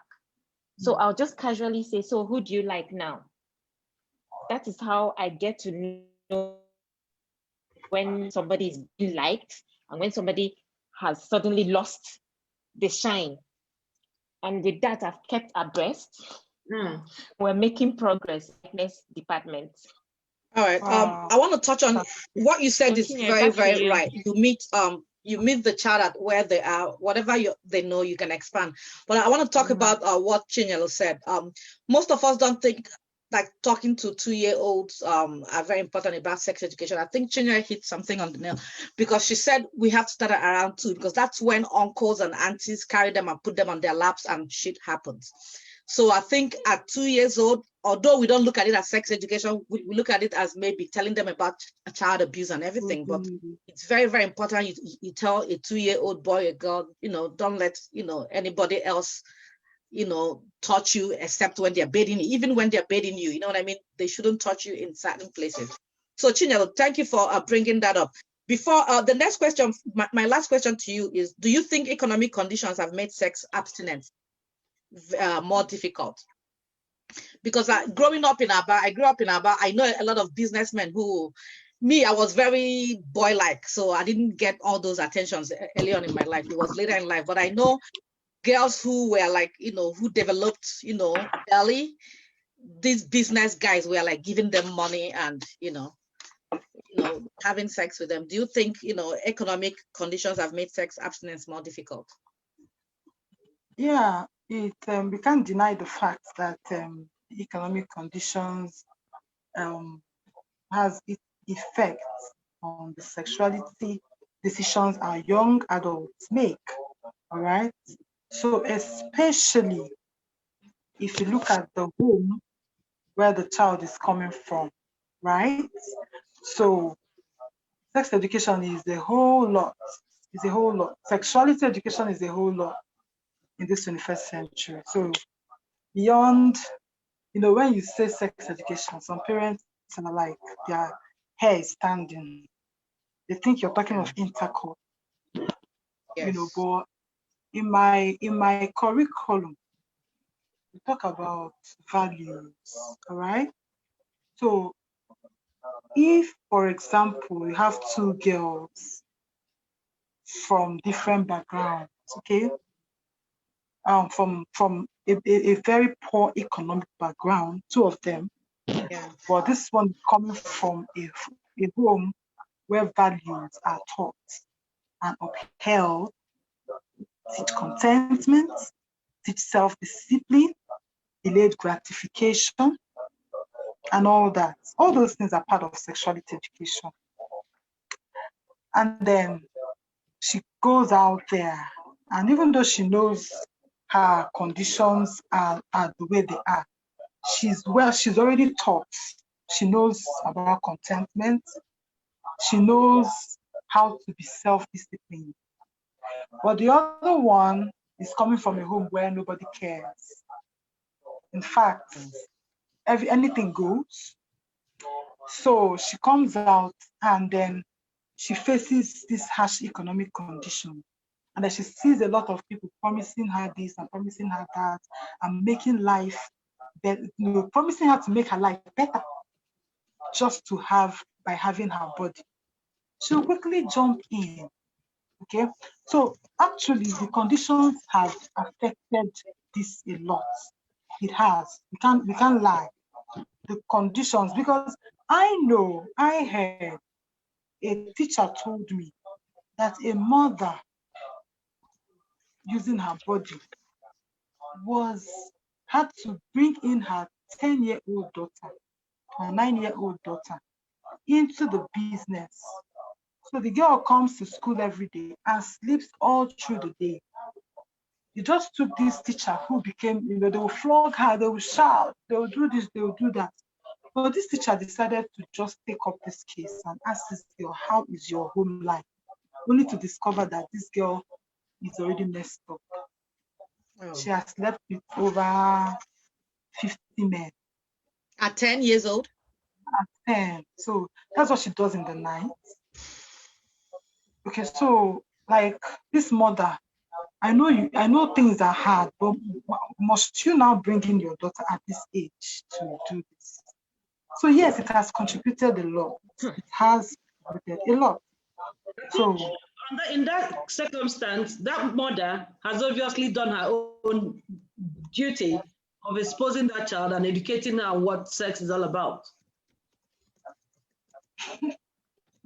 So I'll just casually say, so who do you like now? That is how I get to know when somebody is being liked and when somebody has suddenly lost the shine. And with that, I've kept abreast. We're making progress in this department. All right. I want to touch on what you said is very, very right. You meet the child at where they are, whatever they know, you can expand. But I want to talk about what Chinyere said. Most of us don't think like talking to 2-year-olds are very important about sex education. I think Chinyere hit something on the nail because she said we have to start at around 2 because that's when uncles and aunties carry them and put them on their laps and shit happens. So I think at 2 years old, although we don't look at it as sex education, we look at it as maybe telling them about child abuse and everything. But it's very, very important. You tell a 2-year-old boy or girl, don't let, anybody else, touch you except when they're bathing you, even when they're bathing you, you know what I mean? They shouldn't touch you in certain places. So Chinyere, thank you for bringing that up. Before the next question, my last question to you is, do you think economic conditions have made sex abstinence more difficult? Because growing up in Aba, I grew up in Aba, I know a lot of businessmen who, I was very boy-like, so I didn't get all those attentions early on in my life. It was later in life, but I know girls who were like, who developed, early, these business guys were like giving them money and, having sex with them. Do you think, economic conditions have made sex abstinence more difficult? Yeah, we can't deny the fact that economic conditions has its effects on the sexuality decisions our young adults make. All right. So especially if you look at the home where the child is coming from, right? So sex education is a whole lot. It's a whole lot. Sexuality education is a whole lot in this 21st century. So beyond, when you say sex education, some parents are like, their hair is standing. They think you're talking of intercourse. Yes. But in my curriculum, we talk about values, all right? So if, for example, you have two girls from different backgrounds, okay, from a very poor economic background, two of them, but this one coming from a home where values are taught and upheld, teach contentment, teach self-discipline, delayed gratification, and all that. All those things are part of sexuality education. And then she goes out there, and even though she knows her conditions are the way they are, she's already taught. She knows about contentment. She knows how to be self-disciplined. But the other one is coming from a home where nobody cares. In fact, anything goes. So she comes out and then she faces this harsh economic condition. And then she sees a lot of people promising her this and promising her that and making life better, promising her to make her life better just to have by having her body. She'll quickly jump in. Okay, so actually the conditions have affected this a lot. It has. We can't lie. The conditions, because I heard a teacher told me that a mother using her body had to bring in her 10-year-old daughter or 9-year-old daughter into the business. So the girl comes to school every day and sleeps all through the day. You just took this teacher who became, they will flog her, they will shout, they will do this, they will do that. But this teacher decided to just take up this case and ask this girl, how is your home life? Only to discover that this girl is already messed up. Oh. She has slept with over 50 men. At 10 years old? At 10. So that's what she does in the night. Okay, so like this mother, I know things are hard, but must you now bring in your daughter at this age to do this? So yes, it has contributed a lot. It has contributed a lot. So in that circumstance, that mother has obviously done her own duty of exposing that child and educating her on what sex is all about.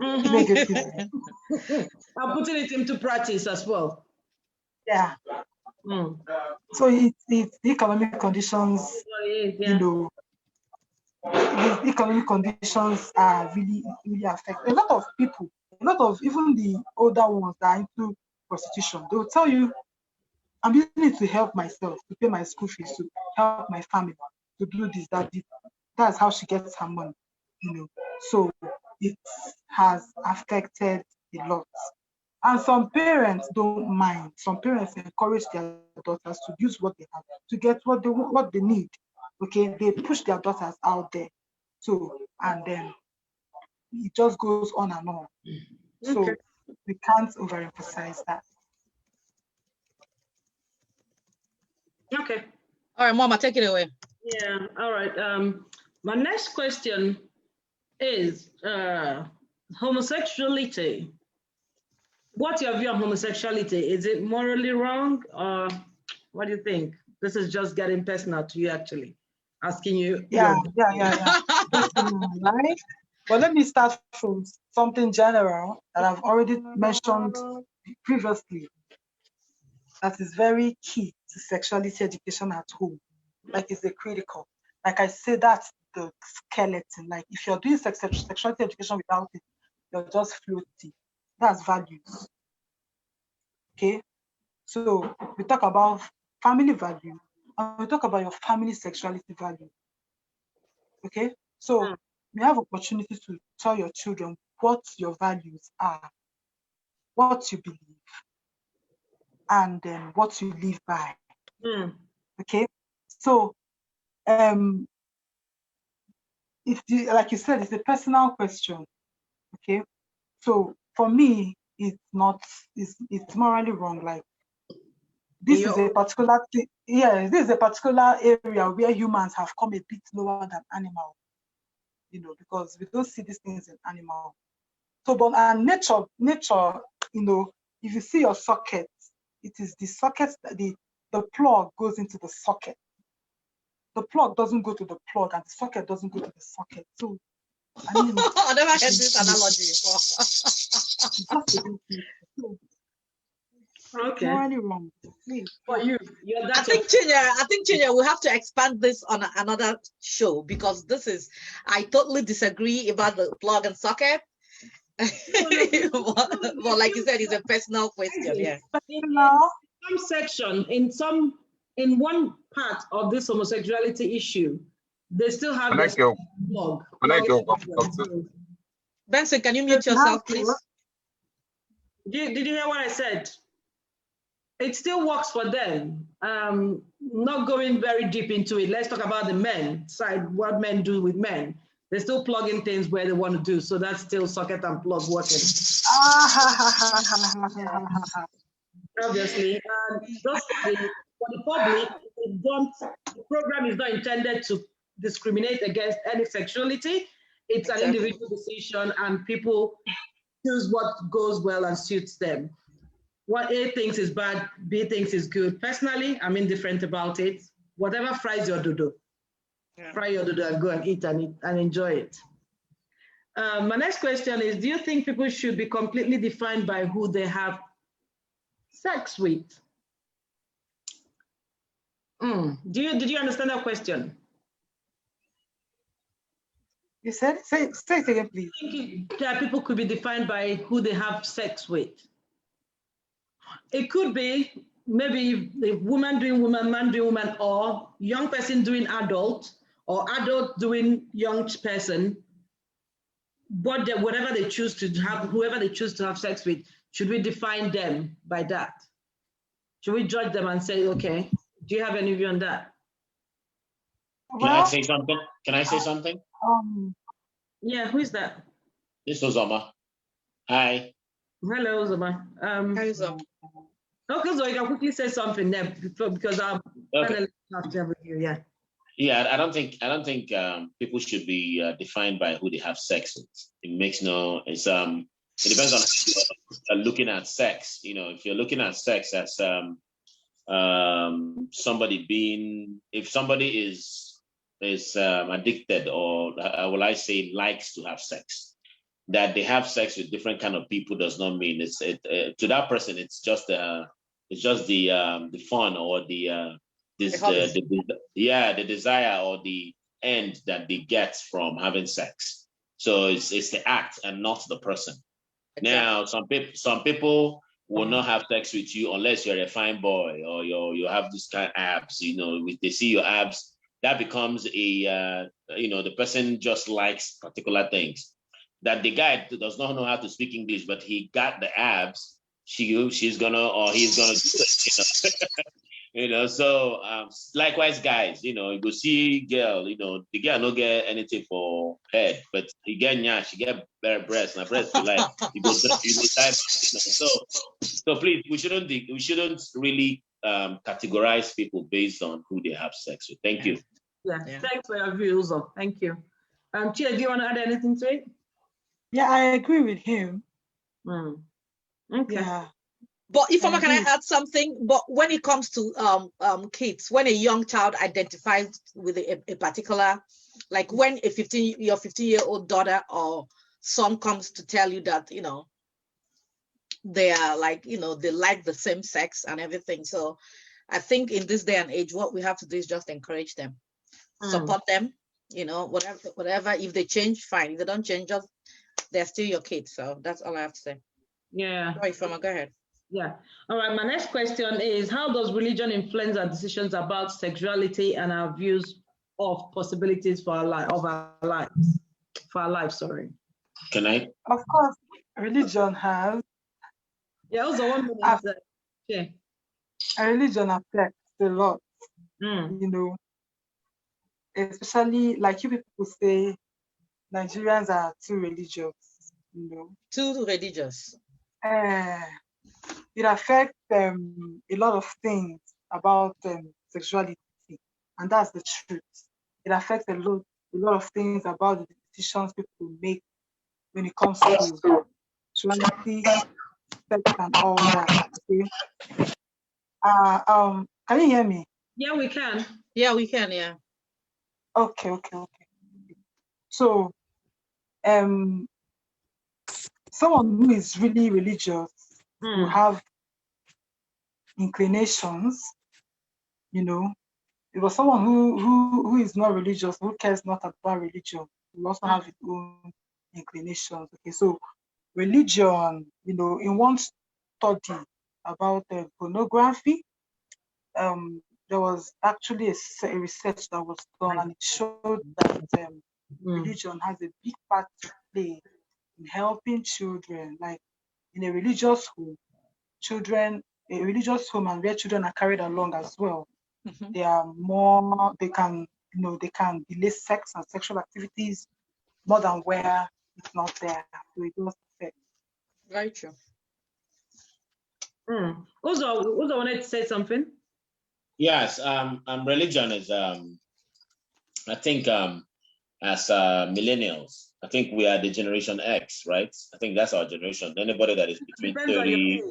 I'm putting it into practice as well. Yeah. So it's the economic conditions, the economic conditions are really, really affected. A lot of people, a lot of even the older ones that are into prostitution, they will tell you, I'm using it to help myself, to pay my school fees, to help my family, to do this, that, this. That's how she gets her money, you know. So it has affected a lot. And some parents don't mind. Some parents encourage their daughters to use what they have to get what they need. Okay, they push their daughters out there. So, and then it just goes on and on. So we can't overemphasize that. Okay. All right, Mama, take it away. Yeah. All right. My next question is homosexuality. What's your view on homosexuality? Is it morally wrong, or what do you think? This is just getting personal to you, actually, asking you. Yeah. Right. But let me start from something general that I've already mentioned previously. That is very key to sexuality education at home. Like, it's a critical. Like I say, that's the skeleton. Like, if you're doing sexuality education without it, you're just floating. That's values. Okay? So we talk about family value, and we talk about your family sexuality value. Okay? So you have opportunity to tell your children what your values are, what you believe, and then what you live by. Okay? So like you said, it's a personal question. Okay? So for me, it's morally wrong. Like, this is a particular thing. Yeah, this is a particular area where humans have come a bit lower than animals, you know, because we don't see these things in animals. So, but nature, you know, if you see your socket, it is the socket that the plug goes into the socket. The plug doesn't go to the plug, and the socket doesn't go to the socket. So, I mean, I never heard this analogy before. Okay. Morally wrong. Please. For you, I think Chinyere, we have to expand this on another show, because I totally disagree about the plug and socket. Well, like you said, it's a personal question. Yeah. Some section, in one part of this homosexuality issue, they still have the plug. Benson, can you mute yourself, please? Did you hear what I said? It still works for them. Not going very deep into it. Let's talk about the men side, what men do with men. They still plug in things where they want to do. So that's still socket and plug working. Obviously. Just for the public, the program is not intended to discriminate against any sexuality. It's an individual decision, and people choose what goes well and suits them. What A thinks is bad, B thinks is good. Personally, I'm indifferent about it. Whatever fries your dodo, fry your dodo and go and eat and enjoy it. My next question is, do you think people should be completely defined by who they have sex with? Did you understand that question? You said, say it again, please. I think that people could be defined by who they have sex with. It could be maybe a woman doing woman, man doing woman, or young person doing adult, or adult doing young person. But whatever they choose to have, whoever they choose to have sex with, should we define them by that? Should we judge them and say, okay, do you have any view on that? Can I say something? Can I say something? Yeah, who is that? This is Ozoma. Hi. Hello, Ozoma. Hi, Ozoma. Okay, so you can quickly say something there because our panelists have to have a view, yeah. Yeah, I don't think people should be defined by who they have sex with. It makes no. It depends on how you're looking at sex. You know, if you're looking at sex as somebody being, if somebody is addicted, or will I say likes to have sex, that they have sex with different kind of people does not mean to that person it's just the fun or the desire or the end that they get from having sex. So it's the act and not the person. Exactly. Now, some people will not have sex with you unless you're a fine boy or you have this kind of abs. You know, if they see your abs, that becomes a the person just likes particular things. That the guy does not know how to speak English, but he got the abs. She's gonna or he's gonna do it. So likewise, guys, you go see girl, the girl no get anything for head, but he get nyash, she get better breasts, and breasts you like, you go type. So please, we shouldn't really categorize people based on who they have sex with. Thank you. Yeah. Thanks for your views. Thank you. Chia, do you want to add anything to it? Yeah, I agree with him. Okay. Yeah. But if can I add something? But when it comes to kids, when a young child identifies with a particular, like when your 15-year-old daughter or son comes to tell you that they are like they like the same sex and everything. So I think in this day and age, what we have to do is just encourage them, support them. Whatever. If they change, fine. If they don't change, they're still your kids. So that's all I have to say. Yeah. Sorry, Phinna, go ahead. Yeah. All right. My next question is: how does religion influence our decisions about sexuality and our views of possibilities for our lives? Sorry. Can I? Of course, religion has. Yeah. Also, 1 minute. Yeah. Religion affects a lot. Especially like you people say, Nigerians are too religious. Too religious. It affects a lot of things about sexuality, and that's the truth. It affects a lot of things about the decisions people make when it comes to sexuality, sex, and all that. Okay. Can you hear me? Yeah, we can. Yeah, we can. Yeah. Okay. So, someone who is really religious will have inclinations, because someone who is not religious, who cares not about religion, will also have his own inclinations. Okay, so religion, in one study about pornography, there was actually a research that was done, and it showed that religion has a big part to play in helping children, like in a religious home, and where children are carried along as well. They are more, they can delay sex and sexual activities more than where it's not there. So it does affect. Very true. Also wanted to say something. Yes, religion is I think as millennials, I think we are the generation X, right? I think that's our generation. Anybody that is between 30.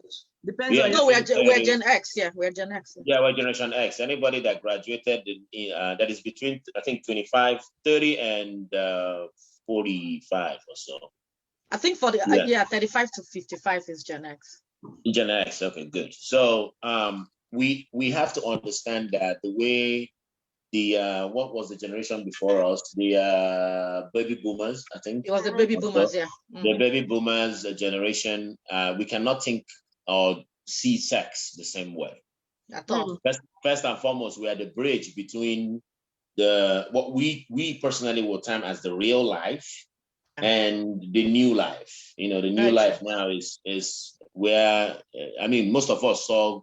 Depends on no, we're Gen X. Yeah, we're Gen X. Yeah, we're Generation X. Anybody that graduated that is between, I think, 25, 30, and 45 or so. I think for the 35 to 55 is Gen X. Gen X. Okay, good. So we have to understand that the way what was the generation before us? The baby boomers, I think. It was the baby boomers, yeah. The baby boomers generation. We cannot think or see sex the same way. At all. First and foremost, we are the bridge between what we personally will term as the real life and the new life. The new life now is where most of us saw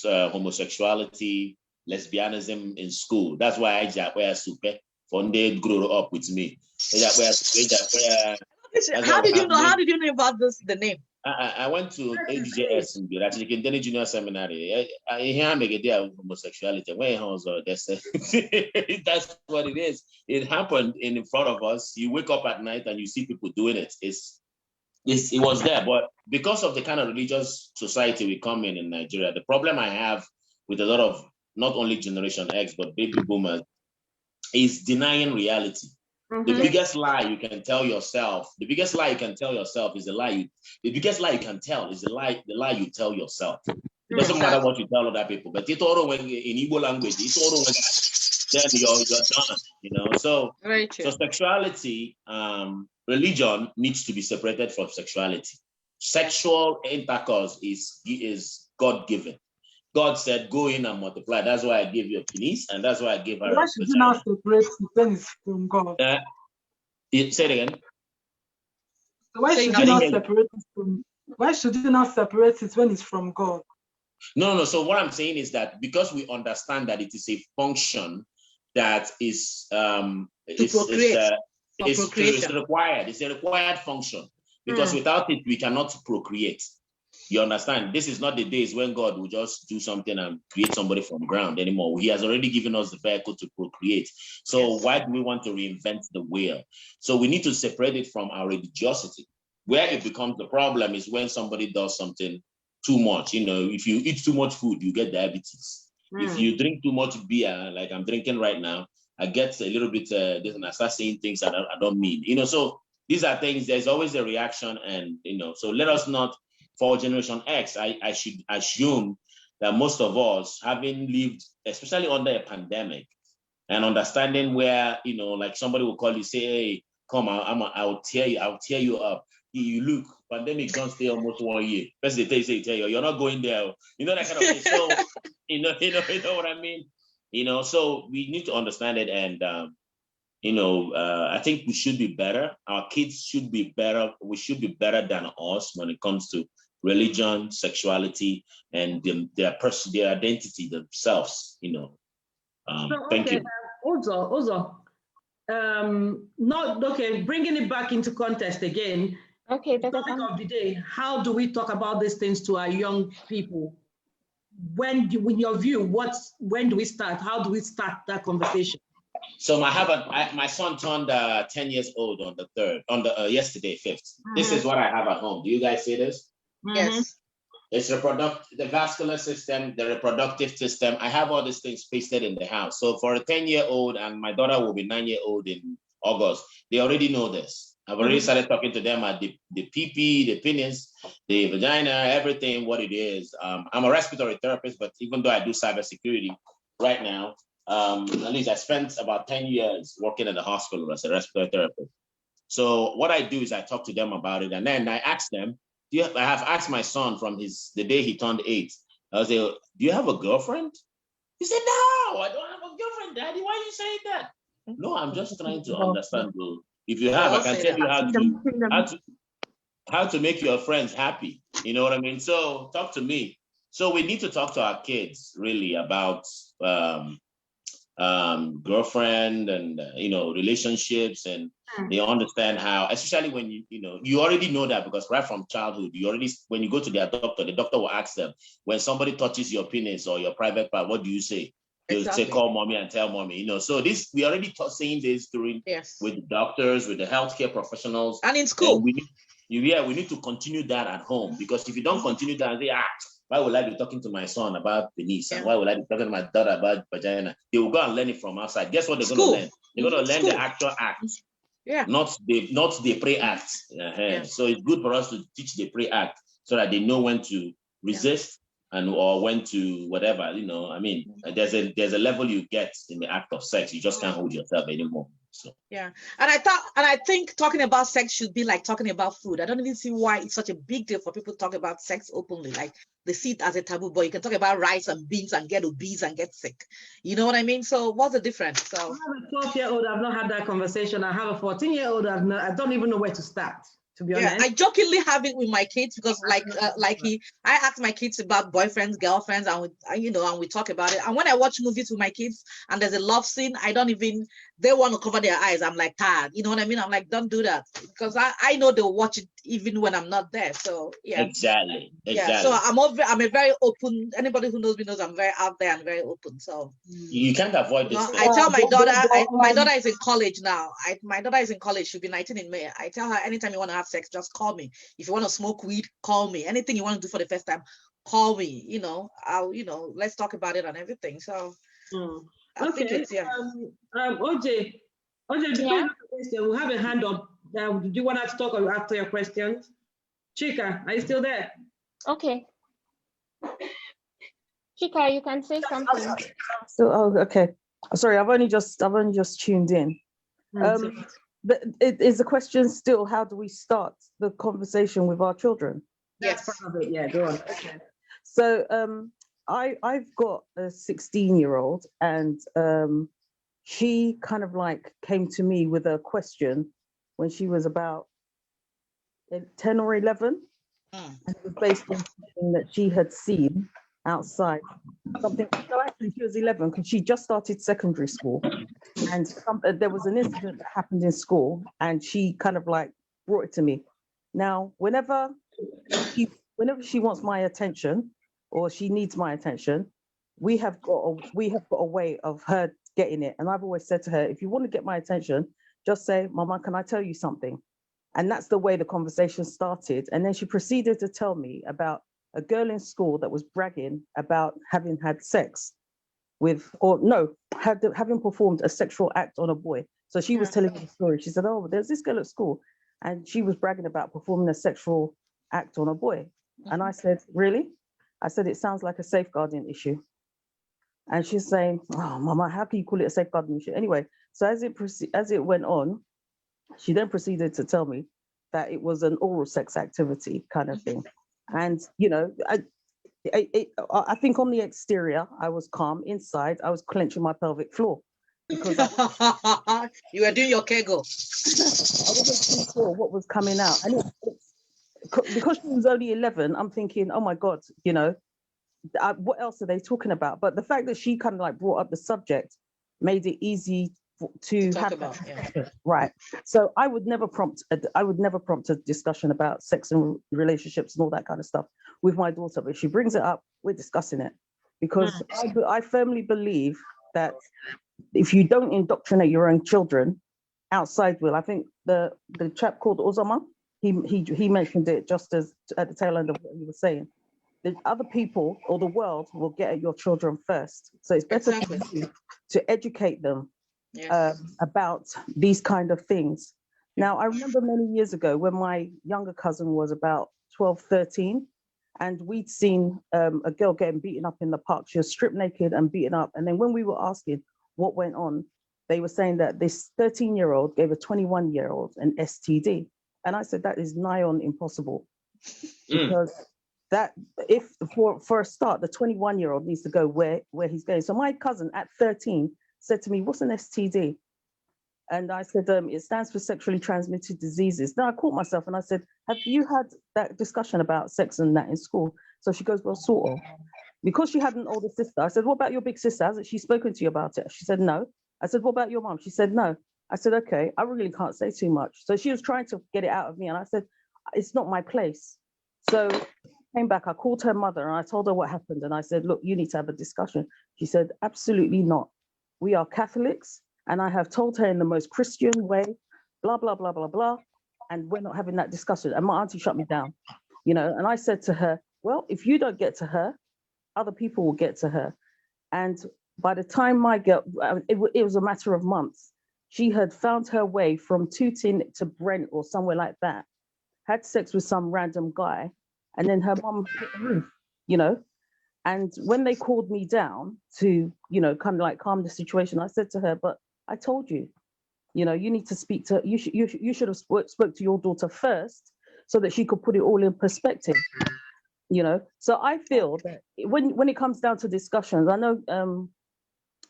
homosexuality, lesbianism in school. That's why I where super when they grew up with me. How did you know about the name? I went to AGJS in actually Kinteni Junior Seminary. I hear homosexuality. That's what it is. It happened in front of us. You wake up at night and you see people doing it. It was there, but because of the kind of religious society we come in Nigeria, the problem I have with a lot of not only Generation X but baby boomers is denying reality. The biggest lie you can tell yourself. The biggest lie you can tell yourself is the lie. The biggest lie you can tell is the lie you tell yourself. It doesn't matter what you tell other people. But it's all when in Igbo language, it's all when then you're done, you know. So, Very true. so sexuality, religion needs to be separated from sexuality. Sexual intercourse is God-given. God said, go in and multiply. That's why I gave you a penis, and that's why I gave her Why a should you not vagina. separate it when it's from God? Say it again. So why should you not separate it from? Why should you not separate it when it's from God? No. So what I'm saying is that because we understand that it is a function that is required. It's a required function because without it we cannot procreate. You understand? This is not the days when God will just do something and create somebody from ground anymore. He has already given us the vehicle to procreate. So why do we want to reinvent the wheel? So we need to separate it from our religiosity. Where it becomes the problem is when somebody does something too much. You know, if you eat too much food, you get diabetes. If you drink too much beer, like I'm drinking right now, I get a little bit, and I start saying things that I don't mean. You know, so these are things, there's always a reaction, and, you know, so let us not, for Generation X, I should assume that most of us, having lived, especially under a pandemic, and understanding where, you know, like somebody will call you, say, hey, come, I'll tear you up. You look, pandemic don't stay almost 1 year. First they tell you, you're not going there. You know, that kind of thing. So, you know what I mean? You know, so we need to understand it, and I think we should be better. Our kids should be better. We should be better than us when it comes to religion, sexuality, and their identity themselves. You know. Thank you. Also, not okay. Bringing it back into context again. Okay. The topic of the day: how do we talk about these things to our young people? When your view, when do we start? How do we start that conversation? So my son turned 10 years old on the 3rd, yesterday, 5th. This is what I have at home. Do you guys see this? Yes. It's the vascular system, the reproductive system. I have all these things pasted in the house. So for a 10-year-old, and my daughter will be 9-year-old in August, they already know this. I've already started talking to them at the PP, the penis, the vagina, everything, what it is. I'm a respiratory therapist, but even though I do cybersecurity right now, at least I spent about 10 years working in the hospital as a respiratory therapist. So what I do is I talk to them about it, and then I ask them, I have asked my son from the day he turned 8, I was like, do you have a girlfriend? He said, no, I don't have a girlfriend, Daddy. Why are you saying that? No, I'm just trying to understand. If you have, I can tell you how to make your friends happy. You know what I mean? So talk to me. So we need to talk to our kids really about girlfriend and relationships, and they understand how, especially when you already know that, because right from childhood when you go to their doctor, the doctor will ask them, when somebody touches your penis or your private part, what do you say? They'll say, call mommy and tell mommy. So this, we already saying this with the doctors, with the healthcare professionals, and in school. And we need to continue that at home, because if you don't continue that and say, why would I be talking to my son about penis? And why would I be talking to my daughter about vagina? They will go and learn it from outside. Guess what they're going to learn? They're going to learn the actual act, not the pre-act. So it's good for us to teach the pre-act so that they know when to resist or when to whatever. I mean, there's a level you get in the act of sex. You just can't hold yourself anymore. So and I think talking about sex should be like talking about food. I don't even see why it's such a big deal for people to talk about sex openly. Like, they see it as a taboo, but you can talk about rice and beans and get obese and get sick. You know what I mean? So what's the difference? So I have a 12-year-old, I've not had that conversation. I have a 14-year-old, I don't even know where to start, to be honest. I jokingly have it with my kids, because I ask my kids about boyfriends, girlfriends, and we talk about it. And when I watch movies with my kids and there's a love scene, they want to cover their eyes. I'm like, tired. You know what I mean? I'm like, don't do that, because I know they'll watch it even when I'm not there. So exactly. So I'm a very open. Anybody who knows me knows I'm very out there and very open. So you can't avoid this. I tell my daughter, my daughter is in college now. My daughter is in college. She'll be 19 in May. I tell her, anytime you want to have sex, just call me. If you want to smoke weed, call me. Anything you want to do for the first time, call me. Let's talk about it and everything. So I think it's Oche, we have a hand up. Do you want us to talk after your questions? Chika, are you still there? Okay. Chika, you can say something. So, okay. Sorry, I've only just tuned in. But is the question still, how do we start the conversation with our children? That's part of it. Yeah, go on. Okay. So I've got a 16-year-old, and she kind of like came to me with a question when she was about 10 or 11. And it was based on something that she had seen outside. Something. No, actually, she was 11 because she just started secondary school, and there was an incident that happened in school, and she kind of like brought it to me. Now, whenever she wants my attention, or she needs my attention, we have got a way of her getting it. And I've always said to her, if you want to get my attention, just say, "Mama, can I tell you something?" And that's the way the conversation started. And then she proceeded to tell me about a girl in school that was bragging about having had sex with, or no, having performed a sexual act on a boy. So she was telling me the story. She said, "Oh, there's this girl at school, and she was bragging about performing a sexual act on a boy." And I said, "Really?" I said, "It sounds like a safeguarding issue." And she's saying, "Oh, Mama, how can you call it a safeguarding issue?" Anyway, so as it went on, she then proceeded to tell me that it was an oral sex activity kind of thing. And, you know, I think on the exterior, I was calm. Inside, I was clenching my pelvic floor. Because you were doing your Kegel. I wasn't too sure what was coming out. And because she was only 11, I'm thinking, oh my God, you know, what else are they talking about? But the fact that she kind of like brought up the subject made it easy to have about, right. So I would never prompt a discussion about sex and relationships and all that kind of stuff with my daughter. But if she brings it up, we're discussing it, because I firmly believe that if you don't indoctrinate your own children, outside will. I think the chap called Ozoma, he mentioned it just as at the tail end of what he was saying. The other people or the world will get at your children first. So it's better for you to educate them about these kind of things. Now, I remember many years ago when my younger cousin was about 12, 13, and we'd seen a girl getting beaten up in the park. She was stripped naked and beaten up. And then when we were asking what went on, they were saying that this 13-year-old gave a 21-year-old an STD. And I said, that is nigh on impossible. Because that, if for a start, the 21-year-old needs to go where he's going. So my cousin at 13 said to me, "What's an STD?" And I said, "It stands for sexually transmitted diseases." Then I caught myself and I said, "Have you had that discussion about sex and that in school?" So she goes, "Well, sort of." Because she had an older sister, I said, "What about your big sister? Hasn't she spoken to you about it?" She said, "No." I said, "What about your mom?" She said, "No." I said, "Okay, I really can't say too much." So she was trying to get it out of me. And I said, "It's not my place." So I came back, I called her mother and I told her what happened. And I said, "Look, you need to have a discussion." She said, "Absolutely not. We are Catholics. And I have told her in the most Christian way, blah, blah, blah, blah, blah. And we're not having that discussion." And my auntie shut me down, you know. And I said to her, "Well, if you don't get to her, other people will get to her." And by the time my girl, it was a matter of months, she had found her way from Tooting to Brent or somewhere like that, had sex with some random guy, and then her mom hit the roof, you know. And when they called me down to, you know, kind of like calm the situation, I said to her, "But I told you, you know, you need to speak to, you should have spoke to your daughter first so that she could put it all in perspective." You know, so I feel that when it comes down to discussions, I know,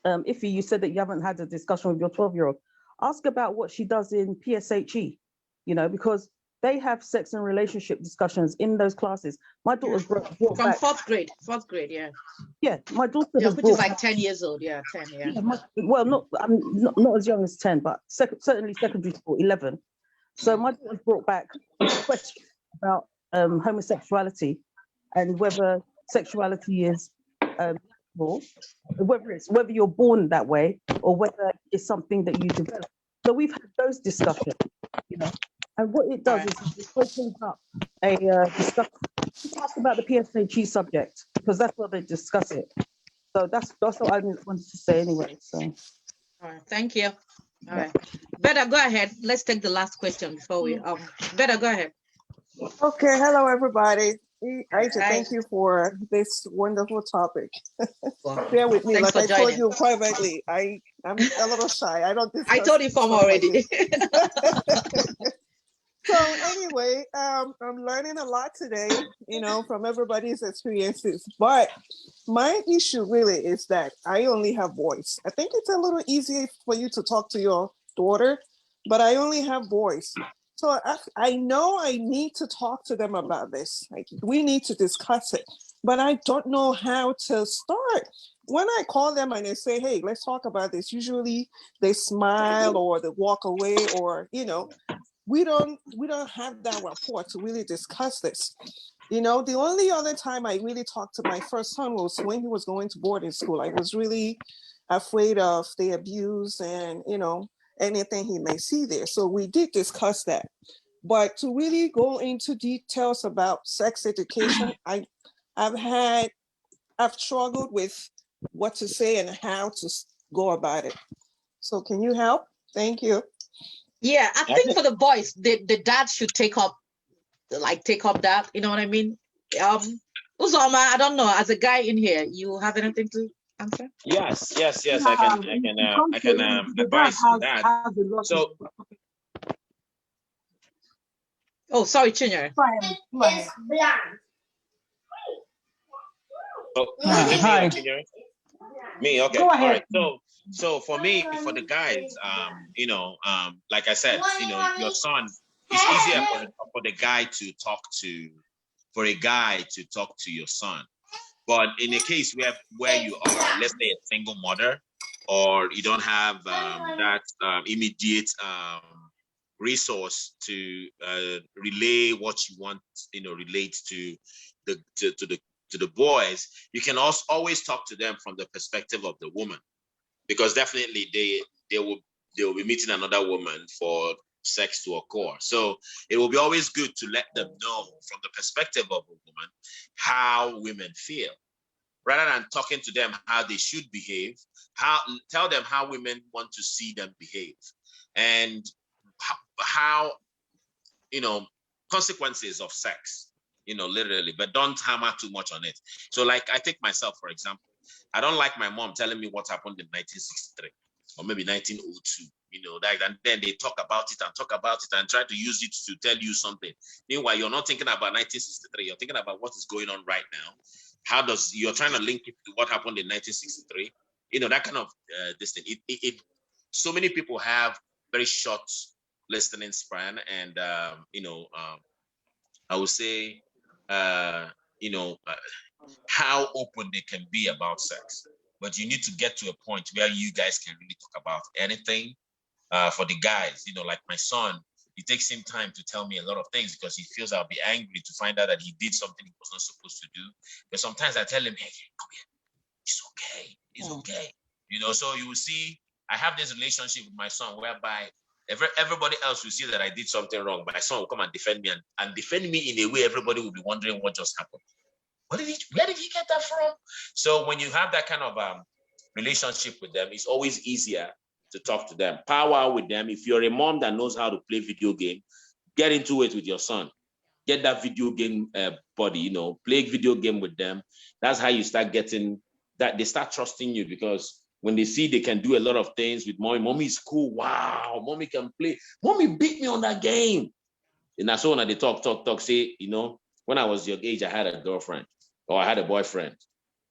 Iffy, you said that you haven't had a discussion with your 12-year-old. Ask about what she does in PSHE, you know, because they have sex and relationship discussions in those classes. My daughter's brought from back, fourth grade, yeah. Yeah, my daughter Yeah, has which brought is like back, 10 years old, yeah, 10, yeah. well, not as young as 10, but certainly secondary school, 11. So my daughter's brought back questions about homosexuality and whether sexuality is whether you're born that way or whether it's something that you develop. So we've had those discussions, you know, and what it does is it opens up a discussion. Ask about the PSHE subject because that's where they discuss it. So that's what I wanted to say anyway. So, all right, thank you. All right, Better go ahead. Let's take the last question before we Better go ahead. Okay, hello everybody. Aisha, thank you for this wonderful topic. Well, Bear with me. thanks Like for I told joining. you privately, I'm a little shy. I don't discuss I told you from stuff like already. this. So anyway, I'm learning a lot today, from everybody's experiences. But my issue really is that I only have voice. I think it's a little easier for you to talk to your daughter, but I only have voice. So I know I need to talk to them about this. Like, we need to discuss it, but I don't know how to start. When I call them and they say, hey, let's talk about this, usually they smile or they walk away, or, we don't have that rapport to really discuss this. The only other time I really talked to my first son was when he was going to boarding school. I was really afraid of the abuse and, anything he may see there. So we did discuss that. But to really go into details about sex education, I've struggled with what to say and how to go about it. So can you help? Thank you. Yeah, I think for the boys, the dad should take up that. You know what I mean? Uzoma, I don't know. As a guy in here, you have anything to answer? Yes. I can advise on that. So. Oh, sorry, Chinyere. Oh, Hi. Me, okay. Go ahead. All right. So for me, for the guys, like I said, your son, it's easier for the guy to talk to, for a guy to talk to your son. But in a case where you are, let's say a single mother, or you don't have that immediate resource to relay what you want, relate to the boys, you can also always talk to them from the perspective of the woman, because definitely they will be meeting another woman for sex to occur. So it will be always good to let them know from the perspective of a woman how women feel, rather than talking to them how they should behave. Tell them how women want to see them behave, and how consequences of sex, literally, but don't hammer too much on it. So like I take myself, for example, I don't like my mom telling me what happened in 1963 or maybe 1902, and then they talk about it and try to use it to tell you something. Meanwhile, you're not thinking about 1963, you're thinking about what is going on right now. You're trying to link it to what happened in 1963, that kind of this thing. So many people have very short listening span, and I would say how open they can be about sex. But you need to get to a point where you guys can really talk about anything. For the guys, like my son, it takes him time to tell me a lot of things because he feels I'll be angry to find out that he did something he was not supposed to do. But sometimes I tell him, hey, come here, it's okay, it's okay. So you will see, I have this relationship with my son whereby everybody else will see that I did something wrong. My son will come and defend me and defend me in a way everybody will be wondering what just happened. Where did he get that from? So when you have that kind of relationship with them, it's always easier to talk to them. Power with them. If you're a mom that knows how to play video game, get into it with your son. Get that video game body, play video game with them. That's how you start getting that. They start trusting you, because when they see they can do a lot of things with mommy, mommy is cool. Wow, mommy can play. Mommy beat me on that game. And that's when they talk, say, when I was your age, I had a girlfriend or I had a boyfriend.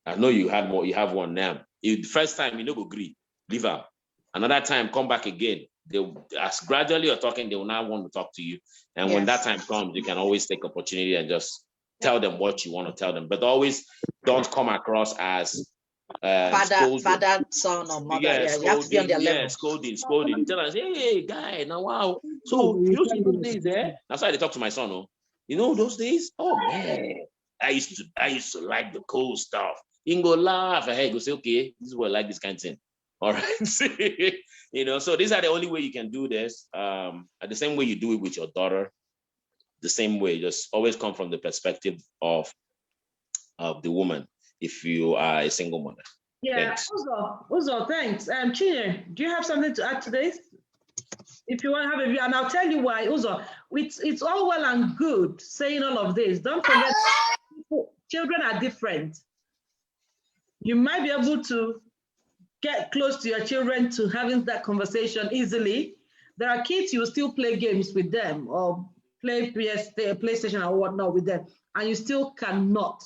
I know you had more, you have one now. The first time, go agree, leave out. Another time, come back again. As gradually you're talking, they will now want to talk to you. And when that time comes, you can always take opportunity and just tell them what you want to tell them. But always don't come across as father, son, or mother. Yeah, you have to be on their level. Scolding. Tell us, hey, guy, now wow. So you see those days, That's why they talk to my son. Those days? Oh man, I used to like the cool stuff. You can go laugh, and hey, go say, okay, this is what I like, this kind of thing. All right. So these are the only way you can do this. The same way you do it with your daughter, the same way, just always come from the perspective of the woman if you are a single mother. Yeah, Uzo, thanks. Chinyere, do you have something to add to this? If you want to have a view, and I'll tell you why, Uzo, it's all well and good saying all of this. Don't forget children are different. You might be able to get close to your children to having that conversation easily. There are kids, you will still play games with them or play PlayStation or whatnot with them, and you still cannot,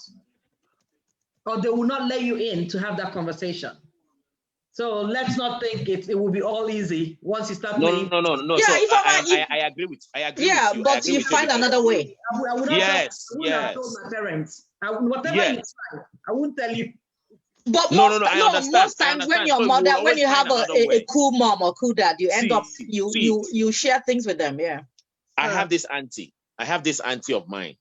or they will not let you in to have that conversation. So let's not think it will be all easy once you start playing. No. Yeah, So I agree with yeah, with you. but you find another way. I would not yes. have told my parents. Whatever you try, I won't tell you. But most times when your mother, when you have a cool mom or cool dad, you end up you share things with them. Yeah. I have this auntie of mine.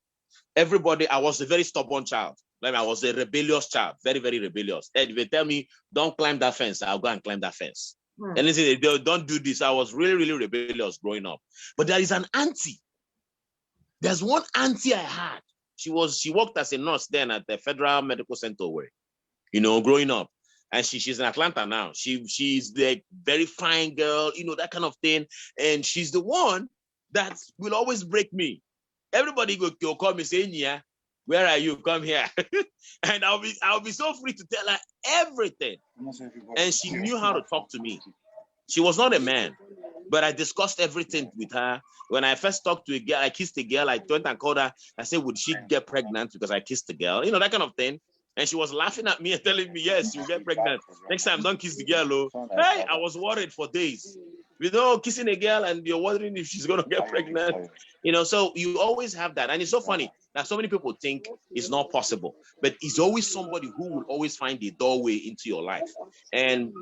Everybody, I was a very stubborn child. Like I was a rebellious child, very, very rebellious. And if they tell me, don't climb that fence, I'll go and climb that fence. And they say, don't do this. I was really, really rebellious growing up. But there is an auntie. There's one auntie I had. She worked as a nurse then at the Federal Medical Center where, growing up. And she's in Atlanta now. She's the very fine girl, that kind of thing. And she's the one that will always break me. Everybody will call me saying, yeah, where are you? Come here. And I'll be so free to tell her everything. And she knew how to talk to me. She was not a man, but I discussed everything with her. When I first talked to a girl, I kissed a girl, I went and called her. I said, would she get pregnant because I kissed the girl? That kind of thing. And she was laughing at me and telling me, yes, you'll get pregnant. Next time, don't kiss the girl. Hey, I was worried for days. Kissing a girl and you're wondering if she's going to get pregnant. So you always have that. And it's so funny that so many people think it's not possible. But it's always somebody who will always find the doorway into your life. And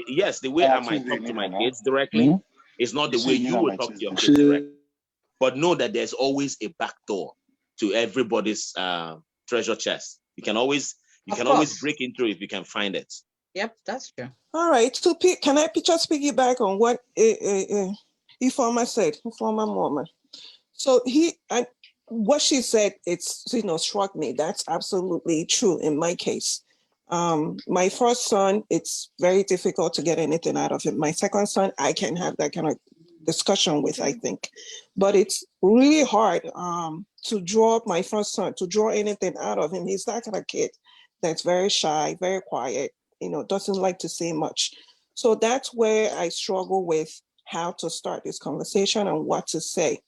yes, the way I might talk to my kids directly is not the way you will talk to your kids directly. But know that there's always a back door to everybody's treasure chest. You can always break into it if you can find it. Yep, that's true. All right. So can I just piggyback on what Ifeoma said, Ifeoma Mama? So what she said, it's struck me. That's absolutely true in my case. My first son, it's very difficult to get anything out of him. My second son, I can have that kind of discussion with, I think. But it's really hard to draw my first son, to draw anything out of him. He's that kind of kid that's very shy, very quiet, doesn't like to say much. So that's where I struggle with how to start this conversation and what to say.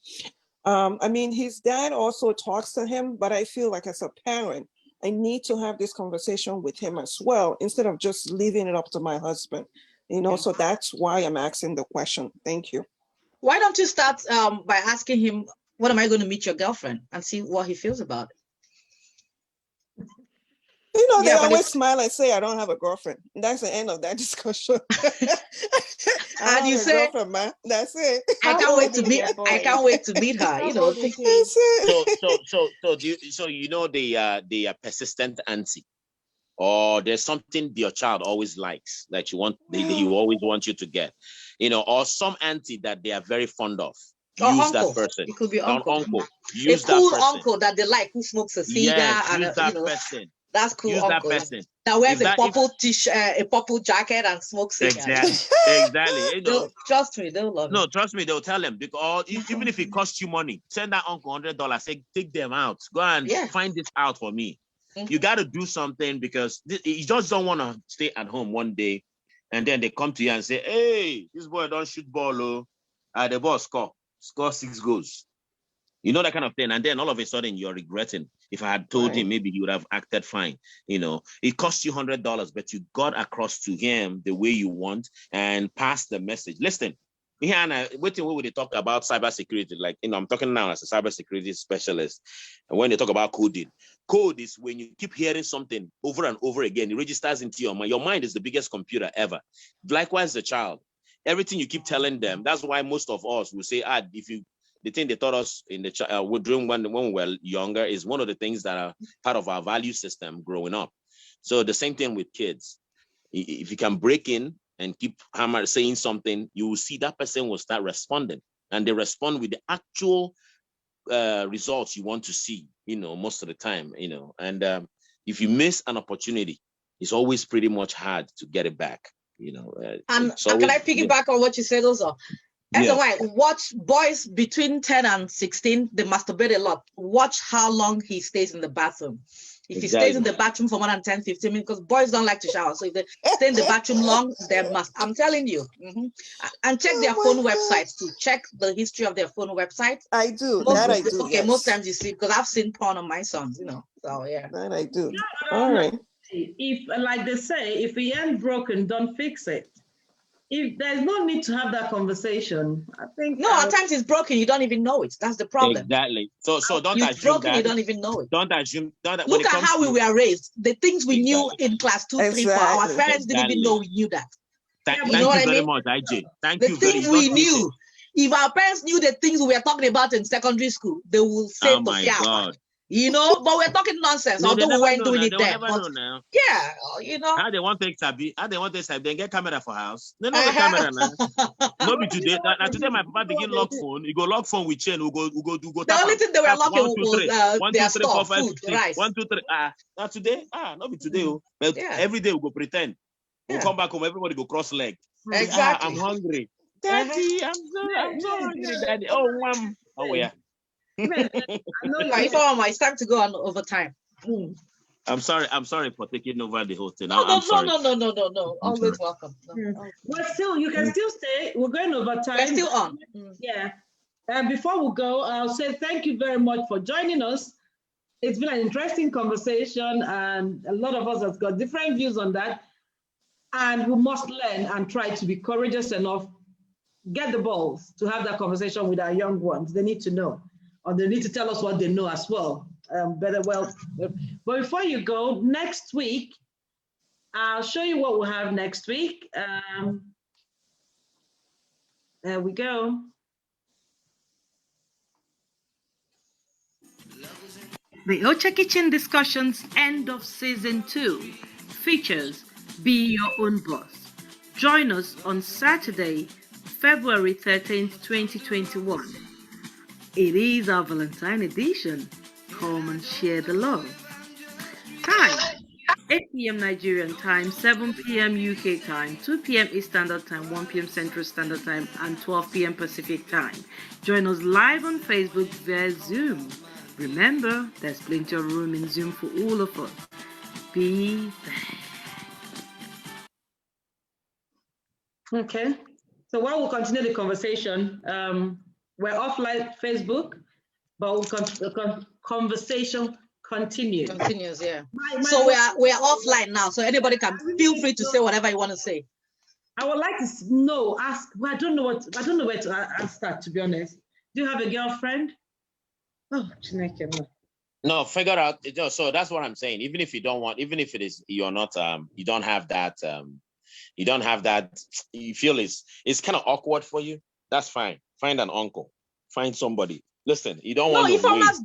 His dad also talks to him, but I feel like as a parent, I need to have this conversation with him as well, instead of just leaving it up to my husband, so that's why I'm asking the question. Thank you. Why don't you start by asking him, when am I going to meet your girlfriend, and see what he feels about it? They always smile and say, I don't have a girlfriend. That's the end of that discussion. And you say, girlfriend, man. That's it. I can't wait to meet her. So the persistent auntie, or there's something your child always likes that he always wants you to get, or some auntie that they are very fond of. Use that person. It could be uncle. Use a cool that person. uncle that they like, who smokes a cigar. Yes, use that person. That's cool. Use uncle that person. That wears a purple t-shirt, a purple jacket, and smokes cigarettes. Exactly. Trust me, they'll love it. No, trust me, they'll tell them, because even if it costs you money, send that uncle $100. Say, take them out. Go and find this out for me. Mm-hmm. You got to do something, because you just don't want to stay at home one day and then they come to you and say, hey, this boy don't shoot ball. The ball score 6 goals. That kind of thing. And then all of a sudden you're regretting. If I had told him, maybe he would have acted fine. It cost you $100, but you got across to him the way you want and passed the message. Listen, when we talk about cybersecurity, like, I'm talking now as a cybersecurity specialist. And when they talk about code is when you keep hearing something over and over again, it registers into your mind. Your mind is the biggest computer ever. Likewise, the child, everything you keep telling them. That's why most of us will say, the thing they taught us in during when we were younger is one of the things that are part of our value system growing up. So the same thing with kids. If you can break in and keep saying something, you will see that person will start responding, and they respond with the actual results you want to see, most of the time, and if you miss an opportunity, it's always pretty much hard to get it back, and can I piggyback on what you said also? That's why watch boys between 10 and 16, they masturbate a lot. Watch how long he stays in the bathroom. If he stays in the bathroom for more than 10, 15 minutes, because boys don't like to shower. So if they stay in the bathroom long, they must. I'm telling you. And check their phone websites too. Check the history of their phone websites. I do. Okay, yes. most times you see, because I've seen porn on my sons, So yeah. That I do. All right. If, like they say, if it ain't broken, don't fix it. If there's no need to have that conversation, I think. No, at times it's broken, you don't even know it. That's the problem. Exactly. So don't it's assume broken, that. you don't even know it. Don't assume. Look at how we were raised. The things we knew in class 2, 3, 4. Our parents didn't even know we knew that. Thank you very much, IJ. Thank you. The things we knew. If our parents knew the things we were talking about in secondary school, they will say, "Oh my God." But we're talking nonsense. Although we weren't doing it then. Yeah, How they want to take Sabi? How they want to say then get camera for house? They know the camera now. No be today. Now today my papa begin lock phone. You go lock phone with chain. We go. The only thing they were locking was their stuff, food, rice. 1, 2, 3. Not today. Not be today. But every day we go pretend. We'll come back home. Everybody go cross leg. Exactly. I'm hungry. Daddy, I'm so hungry, Daddy. Oh, mom. Oh yeah. It's time to go on overtime. I'm sorry for taking over the whole thing. No. Always welcome. But still, you can still stay. We're going overtime. We're still on. Yeah. And before we go, I'll say thank you very much for joining us. It's been an interesting conversation, and a lot of us have got different views on that. And we must learn and try to be courageous enough, get the balls to have that conversation with our young ones. They need to know. Or they need to tell us what they know as well. But before you go, next week, I'll show you what we'll have next week. There we go. The Oche Kitchen Discussions end of season 2 features Be Your Own Boss. Join us on Saturday, February 13th, 2021. It is our Valentine edition. Come and share the love. Time, 8 p.m. Nigerian time, 7 p.m. UK time, 2 p.m. East Standard Time, 1 p.m. Central Standard Time, and 12 p.m. Pacific time. Join us live on Facebook via Zoom. Remember, there's plenty of room in Zoom for all of us. Be there. Okay. So while we'll continue the conversation, we're offline Facebook, but the conversation continues. Continues, yeah. So we're offline now, so anybody can feel free to say whatever you want to say. I would like to ask. Well, I don't know where to start, to be honest. Do you have a girlfriend? Oh, Chinyere. No, figure out. So that's what I'm saying. Even if you don't want, even if it is you're not, you don't have that. You feel it's kind of awkward for you. That's fine. Find an uncle. Find somebody. Listen, you don't want. No, Ifeoma's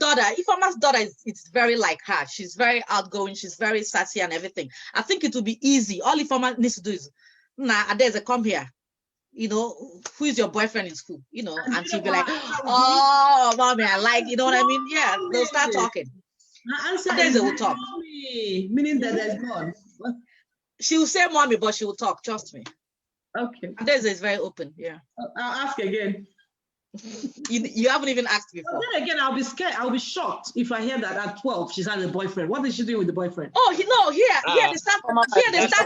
daughter it's very like her. She's very outgoing. She's very sassy and everything. I think it will be easy. All Ifeoma needs to do is, Adeze, come here. Who is your boyfriend in school? And she'll be like, oh, mommy, I like. You know what I mean? Yeah, they'll start talking. Adeze will talk. Mommy, meaning that there's none. She will say mommy, but she will talk. Trust me. Okay. Adeze is very open. Yeah. I'll ask again. You haven't even asked before. But then again, I'll be scared. I'll be shocked if I hear that at 12 she's had a boyfriend. What is she doing with the boyfriend? Oh, they start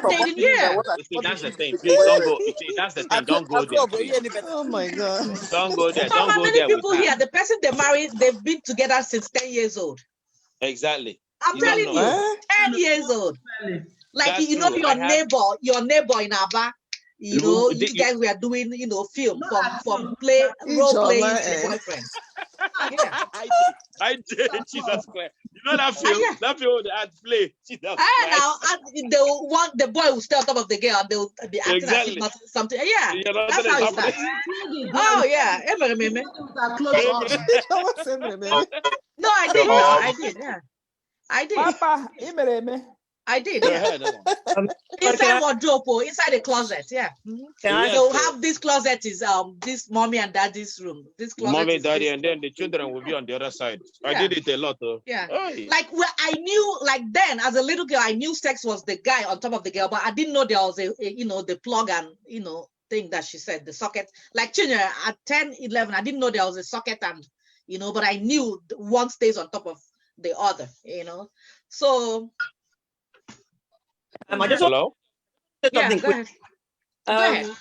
dating. Yeah. That's the thing. Please don't go. That's the thing. Don't go there. Please. Oh my God. Don't go there. Don't go many there. People here, the person they married, they've been together since 10 years old. Exactly. I'm telling you, 10 years old. Like that's your neighbor in Aba. You guys were doing, film from role playing to boyfriend. Yeah. I did. Jesus Christ. You know that film? That film they had play. They want the boy will stay on top of the girl and they will be acting as if nothing, something. Yeah, that's how it starts. Oh yeah, No, I did. I did. Yeah, I did. Papa, I did. Yeah. Inside wardrobe, inside the closet. Yeah. They'll have this closet is this mommy and daddy's room. This closet. Mommy, daddy, and then the children will be on the other side. Yeah. I did it a lot. Yeah. Hey. Like I knew, like then as a little girl, I knew sex was the guy on top of the girl, but I didn't know there was the plug and thing that she said, the socket. Like Chinyere, at 10, 11, I didn't know there was a socket, and but I knew one stays on top of the other, So I just want to say something go quick. ahead. Go ahead.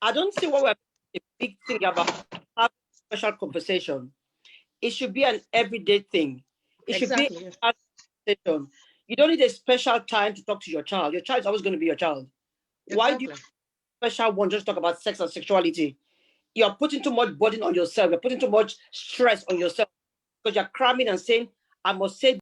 I don't see what we're a big thing about having special conversation. It should be an everyday thing. It should be a conversation. You don't need a special time to talk to your child. Your child is always going to be your child. Why do you special one just talk about sex and sexuality? You're putting too much burden on yourself. You're putting too much stress on yourself because you're cramming and saying, I must say